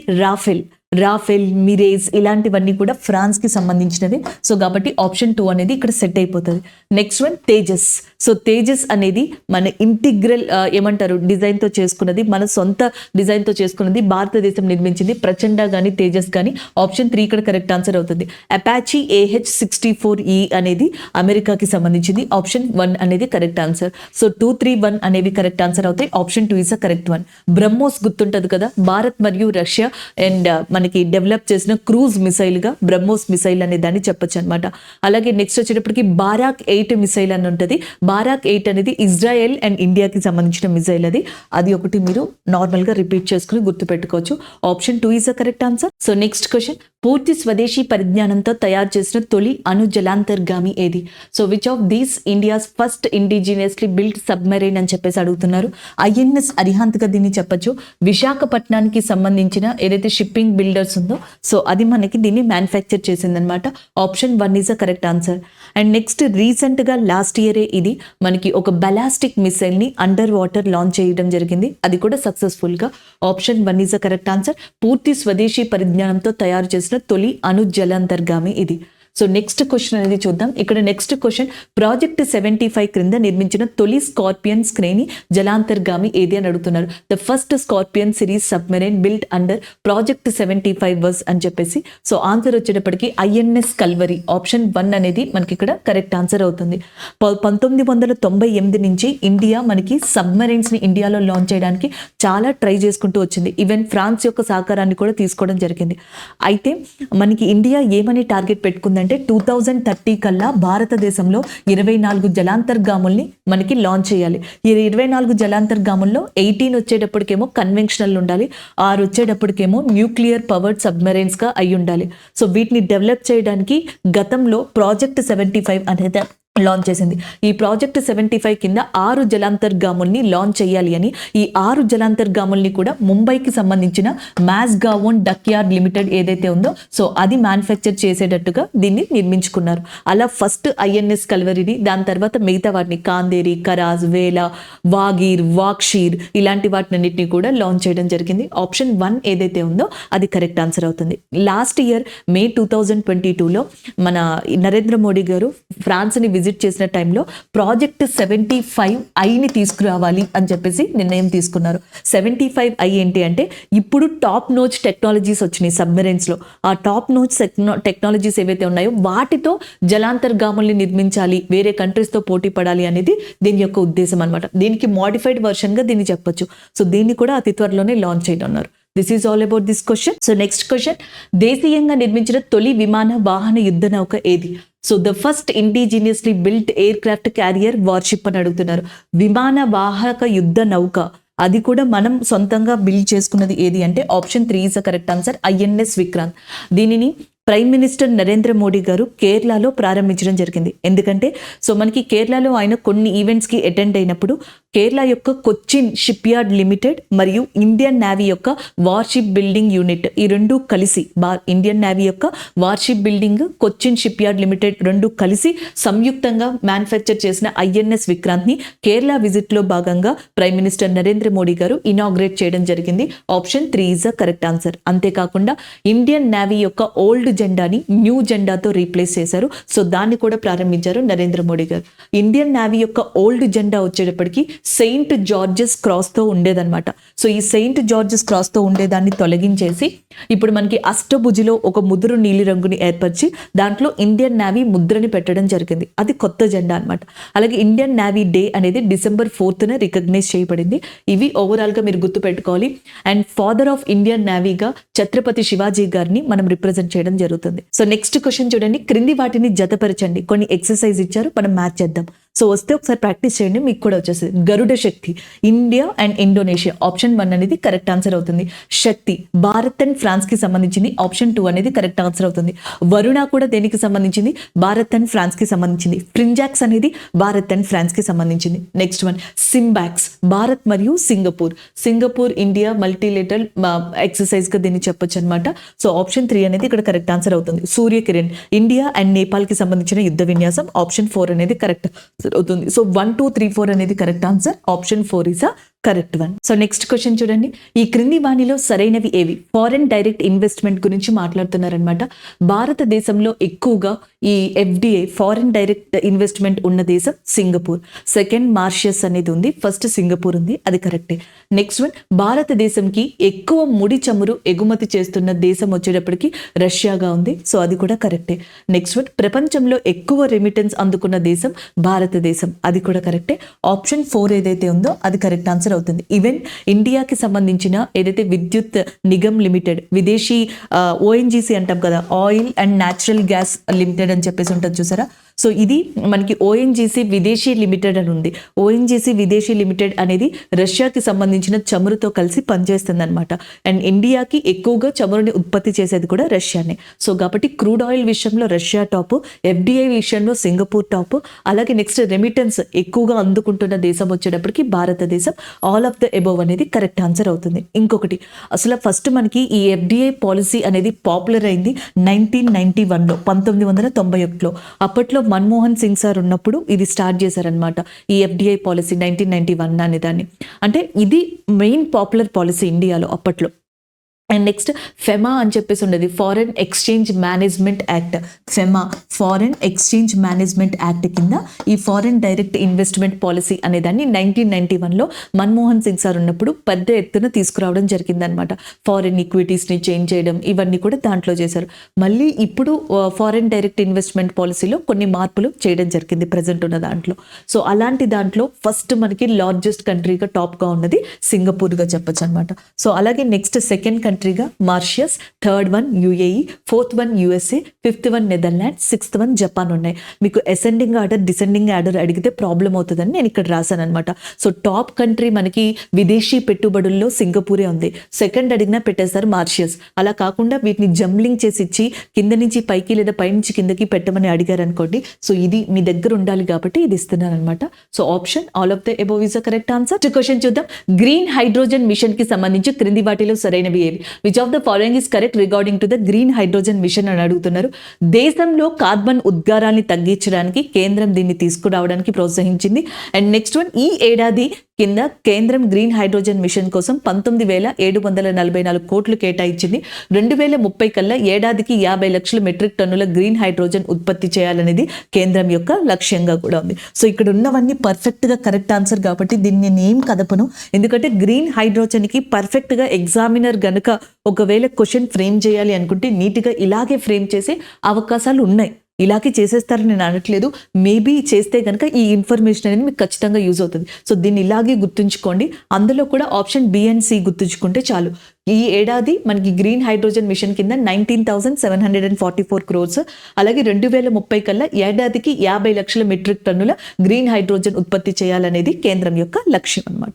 రాఫెల్, మిరేజ్ ఇలాంటివన్నీ కూడా ఫ్రాన్స్కి సంబంధించినవి. సో కాబట్టి ఆప్షన్ 2 అనేది ఇక్కడ సెట్ అయిపోతుంది. Next one Tejas. So Tejas అనేది మన ఇంటిగ్రల్ ఏమంటారు డిజైన్తో చేసుకున్నది, మన సొంత డిజైన్తో చేసుకున్నది, భారతదేశం నిర్మించింది. ప్రచండ కానీ తేజస్ కానీ. ఆప్షన్ 3 ఇక్కడ కరెక్ట్ ఆన్సర్ అవుతుంది. అపాచీ AH-64E అనేది అమెరికాకి సంబంధించింది. ఆప్షన్ 1 అనేది కరెక్ట్ ఆన్సర్. సో 2, 3, 1 అనేవి కరెక్ట్ ఆన్సర్ అవుతాయి. Option 2 is uh correct one. BrahMos గుర్తుంటది కదా, భారత్ మరియు రష్యా అండ్ మనకి డెవలప్ చేసిన క్రూజ్ మిసైల్గా బ్రహ్మోస్ మిసైల్ అనే దాన్ని చెప్పొచ్చు అనమాట. అలాగే నెక్స్ట్ వచ్చేటప్పటికి బారాక్ 8 మిసైల్ అని ఉంటుంది. బారాక్ 8 అనేది ఇజ్రాయెల్ అండ్ ఇండియాకి సంబంధించిన మిసైల్. అది ఒకటి మీరు నార్మల్గా రిపీట్ చేసుకుని గుర్తుపెట్టుకోవచ్చు. Option 2 is a correct answer. So next question. పూర్తి స్వదేశీ పరిజ్ఞానంతో తయారు చేసిన తొలి అణు జలాంతర్గామి ఏది? So which of these India's first indigenously built submarine అని చెప్పేసి అడుగుతున్నారు. INS అరిహంత్గా దీన్ని చెప్పొచ్చు. విశాఖపట్నానికి సంబంధించిన ఏదైతే షిప్పింగ్ బిల్డర్స్ ఉందో సో అది మనకి దీన్ని మ్యానుఫ్యాక్చర్ చేసిందనమాట. Option 1 is a correct answer. And next రీసెంట్గా లాస్ట్ ఇయరే ఇది మనకి ఒక బలాస్టిక్ మిసైల్ని అండర్ వాటర్ లాంచ్ చేయడం జరిగింది. అది కూడా సక్సెస్ఫుల్గా. Option 1 is a correct answer. పూర్తి స్వదేశీ పరిజ్ఞానంతో తయారు చేసిన తొలి అణు జలాంతర్గామి ఇది. సో నెక్స్ట్ క్వశ్చన్ అనేది చూద్దాం. ఇక్కడ నెక్స్ట్ క్వశ్చన్. ప్రాజెక్ట్ 75 క్రింద నిర్మించిన తొలి స్కార్పియన్ శ్రేణి జలాంతర్గామి ఏది అని అడుగుతున్నారు. The first scorpion series submarine built under project 75 వర్స్ అని చెప్పేసి. సో ఆన్సర్ వచ్చేటప్పటికి INS కల్వరి. ఆప్షన్ 1 అనేది మనకి ఇక్కడ కరెక్ట్ ఆన్సర్ అవుతుంది. 1998 నుంచి ఇండియా మనకి సబ్మెరైన్స్ ని ఇండియాలో లాంచ్ చేయడానికి చాలా ట్రై చేసుకుంటూ వచ్చింది. ఈవెన్ ఫ్రాన్స్ యొక్క సహకారాన్ని కూడా తీసుకోవడం జరిగింది. అయితే మనకి ఇండియా ఏమని టార్గెట్ పెట్టుకుందంటే 2030 కల్లా భారతదేశంలో 24 జలాంతర్గాముల్ని మనకి లాంచ్ చేయాలి. ఈ 24 జలాంతర్గాముల్లో 18 వచ్చేటప్పటికేమో కన్వెన్షనల్ ఉండాలి, 6 వచ్చేటప్పటికేమో న్యూక్లియర్ పవర్డ్ సబ్మెరైన్స్గా అయి ఉండాలి. సో వీటిని డెవలప్ చేయడానికి గతంలో ప్రాజెక్ట్ 75 అనేది లాంచ్ చేసింది. ఈ ప్రాజెక్ట్ 75 కింద 6 జలాంతర్గాముల్ని లాంచ్ చేయాలి అని ఈ 6 జలాంతర్గాముల్ని కూడా ముంబైకి సంబంధించిన మ్యాస్గావోన్ డక్యార్డ్ లిమిటెడ్ ఏదైతే ఉందో సో అది మ్యానుఫ్యాక్చర్ చేసేటట్టుగా దీన్ని నిర్మించుకున్నారు. అలా ఫస్ట్ ఐఎన్ఎస్ కల్వరిని, దాని తర్వాత మిగతా వాటిని కాందేరి, కరాజ్, వేలా, వాగీర్, వాక్షీర్ ఇలాంటి వాటినన్నింటినీ కూడా లాంచ్ చేయడం జరిగింది. ఆప్షన్ 1 ఏదైతే ఉందో అది కరెక్ట్ ఆన్సర్ అవుతుంది. లాస్ట్ ఇయర్ మే 2022లో మన నరేంద్ర మోడీ గారు ఫ్రాన్స్ని విజిట్ చేసిన టైంలో ప్రాజెక్ట్ 75ఐని తీసుకురావాలి అని చెప్పేసి నిర్ణయం తీసుకున్నారు. 75ఐ ఏంటి అంటే ఇప్పుడు టాప్ నోచ్ టెక్నాలజీస్ వచ్చినాయి సబ్మెరైన్స్లో. ఆ టాప్ నోచ్ టెక్నాలజీస్ ఏవైతే ఉన్నాయో వాటితో జలాంతర్గాముల్ని నిర్మించాలి, వేరే కంట్రీస్తో పోటీ పడాలి అనేది దీని యొక్క ఉద్దేశం అనమాట. దీనికి మోడిఫైడ్ వర్షన్గా దీన్ని చెప్పొచ్చు. సో దీన్ని కూడా అతి త్వరలోనే లాంచ్ చేయనున్నారు. This is all about this question. So next question, దేశీయంగా నిర్మించిన తొలి విమాన వాహన యుద్ధ నౌక ఏది? So the first indigenously built air craft carrier worship అని అడుగుతున్నారు. విమాన వాహక యుద్ధ నౌక అది కూడా మనం సొంతంగా బిల్డ్ చేసుకున్నది ఏది అంటే option 3 is the correct answer, INS Vikrant. దీనిని ప్రైమ్ మినిస్టర్ నరేంద్ర మోడీ గారు కేరళలో ప్రారంభించడం జరిగింది. ఎందుకంటే సో మనకి కేరళలో ఆయన కొన్ని ఈవెంట్స్కి అటెండ్ అయినప్పుడు కేరళ యొక్క కొచ్చిన్ షిప్ యార్డ్ లిమిటెడ్ మరియు ఇండియన్ నేవీ యొక్క వార్షిప్ బిల్డింగ్ యూనిట్ ఈ రెండు కలిసి ఇండియన్ నేవీ యొక్క worship building, Cochin ship yard limited రెండు కలిసి సంయుక్తంగా మ్యానుఫ్యాక్చర్ చేసిన ఐఎన్ఎస్ విక్రాంత్ని కేరళ విజిట్లో భాగంగా ప్రైమ్ మినిస్టర్ నరేంద్ర మోడీ గారు ఇనాగ్రేట్ చేయడం జరిగింది. Option 3 is the correct answer. అంతేకాకుండా ఇండియన్ నేవీ యొక్క ఓల్డ్ జెండాని న్యూ జెండాతో రీప్లేస్ చేశారు. సో దాన్ని కూడా ప్రారంభించారు నరేంద్ర మోడీ గారు. ఇండియన్ నేవీ యొక్క ఓల్డ్ జెండా వచ్చేటప్పటికి సెయింట్ జార్జెస్ క్రాస్తో ఉండేదన్నమాట. సో ఈ సెయింట్ జార్జెస్ క్రాస్తో ఉండేదాన్ని తొలగించేసి ఇప్పుడు మనకి అష్టభుజిలో ఒక ముదురు నీలి రంగుని ఏర్పరిచి దాంట్లో ఇండియన్ నేవీ ముద్రని పెట్టడం జరిగింది. అది కొత్త జెండా అనమాట. అలాగే ఇండియన్ నేవీ డే అనేది December 4th రికగ్నైజ్ చేయబడింది. ఇవి ఓవరాల్గా మీరు గుర్తుపెట్టుకోవాలి. అండ్ ఫాదర్ ఆఫ్ ఇండియన్ నేవీగా ఛత్రపతి శివాజీ గారిని మనం రిప్రజెంట్ చేయడం జరుగుతుంది. సో నెక్స్ట్ క్వశ్చన్ చూడండి, క్రింది వాటిని జతపరచండి. కొన్ని ఎక్సర్సైజ్ ఇచ్చారు, మనం మ్యాచ్ చేద్దాం. సో వస్తే ఒకసారి ప్రాక్టీస్ చేయండి, మీకు కూడా వచ్చేస్తుంది. గరుడ శక్తి ఇండియా అండ్ ఇండోనేషియా, ఆప్షన్ 1 అనేది కరెక్ట్ ఆన్సర్ అవుతుంది. శక్తి భారత్ అండ్ ఫ్రాన్స్ కి సంబంధించింది, ఆప్షన్ 2 అనేది కరెక్ట్ ఆన్సర్ అవుతుంది. వరుణ కూడా దేనికి సంబంధించింది? భారత్ అండ్ ఫ్రాన్స్ కి సంబంధించింది. ఫ్రింజాక్స్ అనేది భారత్ అండ్ ఫ్రాన్స్ కి సంబంధించింది. నెక్స్ట్ వన్ సింబాక్స్, భారత్ మరియు Singapore. Singapore India multilateral exercise గా దీన్ని చెప్పొచ్చు అనమాట. సో ఆప్షన్ 3 అనేది ఇక్కడ కరెక్ట్ ఆన్సర్ అవుతుంది. సూర్యకిరణ్ ఇండియా అండ్ నేపాల్ కి సంబంధించిన యుద్ధ విన్యాసం, ఆప్షన్ 4 అనేది కరెక్ట్ అవుతుంది. సో 1, 2, 3, 4 అనేది correct answer. Option 4 is a correct one. So next question చూడండి, ఈ క్రింది వాణిలో సరైనవి ఏవి? ఫారెన్ డైరెక్ట్ ఇన్వెస్ట్మెంట్ గురించి మాట్లాడుతున్నారనమాట. భారతదేశంలో ఎక్కువగా ఈ ఎఫ్డిఐ ఫారెన్ డైరెక్ట్ ఇన్వెస్ట్మెంట్ ఉన్న దేశం సింగపూర్. సెకండ్ మారిషస్ అనేది ఉంది, ఫస్ట్ సింగపూర్ ఉంది, అది కరెక్టే. నెక్స్ట్ వన్, భారతదేశంకి ఎక్కువ ముడి చమురు ఎగుమతి చేస్తున్న దేశం వచ్చేటప్పటికి రష్యాగా ఉంది. సో అది కూడా కరెక్టే. నెక్స్ట్ వన్, ప్రపంచంలో ఎక్కువ రెమిటెన్స్ అందుకున్న దేశం భారతదేశం, అది కూడా కరెక్టే. ఆప్షన్ 4 ఏదైతే ఉందో అది కరెక్ట్ ఆన్సర్ అవుతుంది. ఈవెన్ ఇండియాకి సంబంధించిన ఏదైతే విద్యుత్ నిగమ్ లిమిటెడ్, విదేశీ ఓఎన్జీసీ అంటాం కదా, oil and natural gas limited అని చెప్పేసి ఉంటుంది చూసారా. సో ఇది మనకి ఓఎన్జీసీ విదేశీ లిమిటెడ్ అని ఉంది. ఓఎన్జీసీ విదేశీ లిమిటెడ్ అనేది రష్యాకి సంబంధించిన చమురుతో కలిసి పనిచేస్తుంది అనమాట. అండ్ ఇండియాకి ఎక్కువగా చమురుని ఉత్పత్తి చేసేది కూడా రష్యానే. సో కాబట్టి క్రూడ్ ఆయిల్ విషయంలో రష్యా టాప్, ఎఫ్డిఐ విషయంలో సింగపూర్ టాప్. అలాగే నెక్స్ట్ రెమిటెన్స్ ఎక్కువగా అందుకుంటున్న దేశం వచ్చేటప్పటికి భారతదేశం. ఆల్ ఆఫ్ ద అబోవ్ అనేది కరెక్ట్ ఆన్సర్ అవుతుంది. ఇంకొకటి, అసలు ఫస్ట్ మనకి ఈ ఎఫ్డిఐ పాలసీ అనేది పాపులర్ అయింది 1991లో, 1991లో. అప్పట్లో మన్మోహన్ సింగ్ సార్ ఉన్నప్పుడు ఇది స్టార్ట్ చేశారనమాట, ఈ ఎఫ్డిఐ పాలసీ 1991 అనే దాన్ని. అంటే ఇది మెయిన్ పాపులర్ పాలసీ ఇండియాలో అప్పట్లో. అండ్ నెక్స్ట్ ఫెమా అని చెప్పేసి ఉండేది, foreign exchange management act. FEMA foreign exchange management act కింద ఈ ఫారెన్ డైరెక్ట్ ఇన్వెస్ట్మెంట్ పాలసీ అనేదాన్ని 1991లో మన్మోహన్ సింగ్ సార్ ఉన్నప్పుడు పెద్ద ఎత్తున తీసుకురావడం జరిగిందనమాట. ఫారెన్ ఈక్విటీస్ని చేంజ్ చేయడం, ఇవన్నీ కూడా దాంట్లో చేశారు. మళ్ళీ ఇప్పుడు ఫారెన్ డైరెక్ట్ ఇన్వెస్ట్మెంట్ పాలసీలో కొన్ని మార్పులు చేయడం జరిగింది ప్రజెంట్ ఉన్న దాంట్లో. సో అలాంటి దాంట్లో ఫస్ట్ మనకి లార్జెస్ట్ కంట్రీగా టాప్గా ఉన్నది సింగపూర్గా చెప్పొచ్చు అనమాట. సో అలాగే నెక్స్ట్ సెకండ్ కంట్రీ కంట్రీగా Mauritius, third one UAE, fourth one USA, fifth one Netherland, sixth one Japan ఉన్నాయి. మీకు అసెండింగ్ ఆర్డర్ డిసెండింగ్ ఆర్డర్ అడిగితే ప్రాబ్లం అవుతుందని నేను ఇక్కడ రాశాను అనమాట. సో టాప్ కంట్రీ మనకి విదేశీ పెట్టుబడుల్లో సింగపూరే ఉంది. సెకండ్ అడిగినా పెట్టేస్తారు మారిషియస్. అలా కాకుండా వీటిని జంబ్లింగ్ చేసి ఇచ్చి కింద నుంచి పైకి లేదా పైనుంచి కిందకి పెట్టమని అడిగారు అనుకోండి. సో ఇది మీ దగ్గర ఉండాలి కాబట్టి ఇది ఇస్తున్నాను అనమాట. So option all of the above is the correct answer. Question చూద్దాం. గ్రీన్ హైడ్రోజన్ మిషన్ కి సంబంధించి క్రింది వాటిలో సరైనవి ఏవి? Which of the following is correct regarding to the green hydrogen mission అని అడుగుతున్నారు. దేశంలో కార్బన్ ఉద్గారాన్ని తగ్గించడానికి కేంద్రం దీన్ని తీసుకురావడానికి ప్రోత్సహించింది. అండ్ నెక్స్ట్ వన్, ఈ ఏడాది కింద కేంద్రం గ్రీన్ హైడ్రోజన్ మిషన్ కోసం 19,744 కోట్లు కేటాయించింది. 2030 కల్లా ఏడాదికి 50 లక్షల మెట్రిక్ టన్నుల గ్రీన్ హైడ్రోజన్ ఉత్పత్తి చేయాలనేది కేంద్రం యొక్క లక్ష్యంగా కూడా ఉంది. సో ఇక్కడ ఉన్నవన్నీ పర్ఫెక్ట్ గా కరెక్ట్ ఆన్సర్ కాబట్టి దీన్ని నేను ఏం కదపను. ఎందుకంటే గ్రీన్ హైడ్రోజన్ కి పర్ఫెక్ట్ గా ఎగ్జామినర్ గనుక ఒకవేళ క్వశ్చన్ ఫ్రేమ్ చేయాలి అనుకుంటే నీట్గా ఇలాగే ఫ్రేమ్ చేసే అవకాశాలు ఉన్నాయి. ఇలాగే చేసేస్తారని నేను అనట్లేదు. మేబీ చేస్తే కనుక ఈ ఇన్ఫర్మేషన్ అనేది మీకు ఖచ్చితంగా యూజ్ అవుతుంది. సో దీన్ని ఇలాగే గుర్తుంచుకోండి. అందులో కూడా ఆప్షన్ బి అండ్ సి గుర్తుంచుకుంటే చాలు. ఈ ఏడాది మనకి గ్రీన్ హైడ్రోజన్ మిషన్ కింద 19,744 crores, అలాగే 2030 కల్లా ఏడాదికి 50 లక్షల మెట్రిక్ టన్నుల గ్రీన్ హైడ్రోజన్ ఉత్పత్తి చేయాలనేది కేంద్రం యొక్క లక్ష్యం అన్నమాట.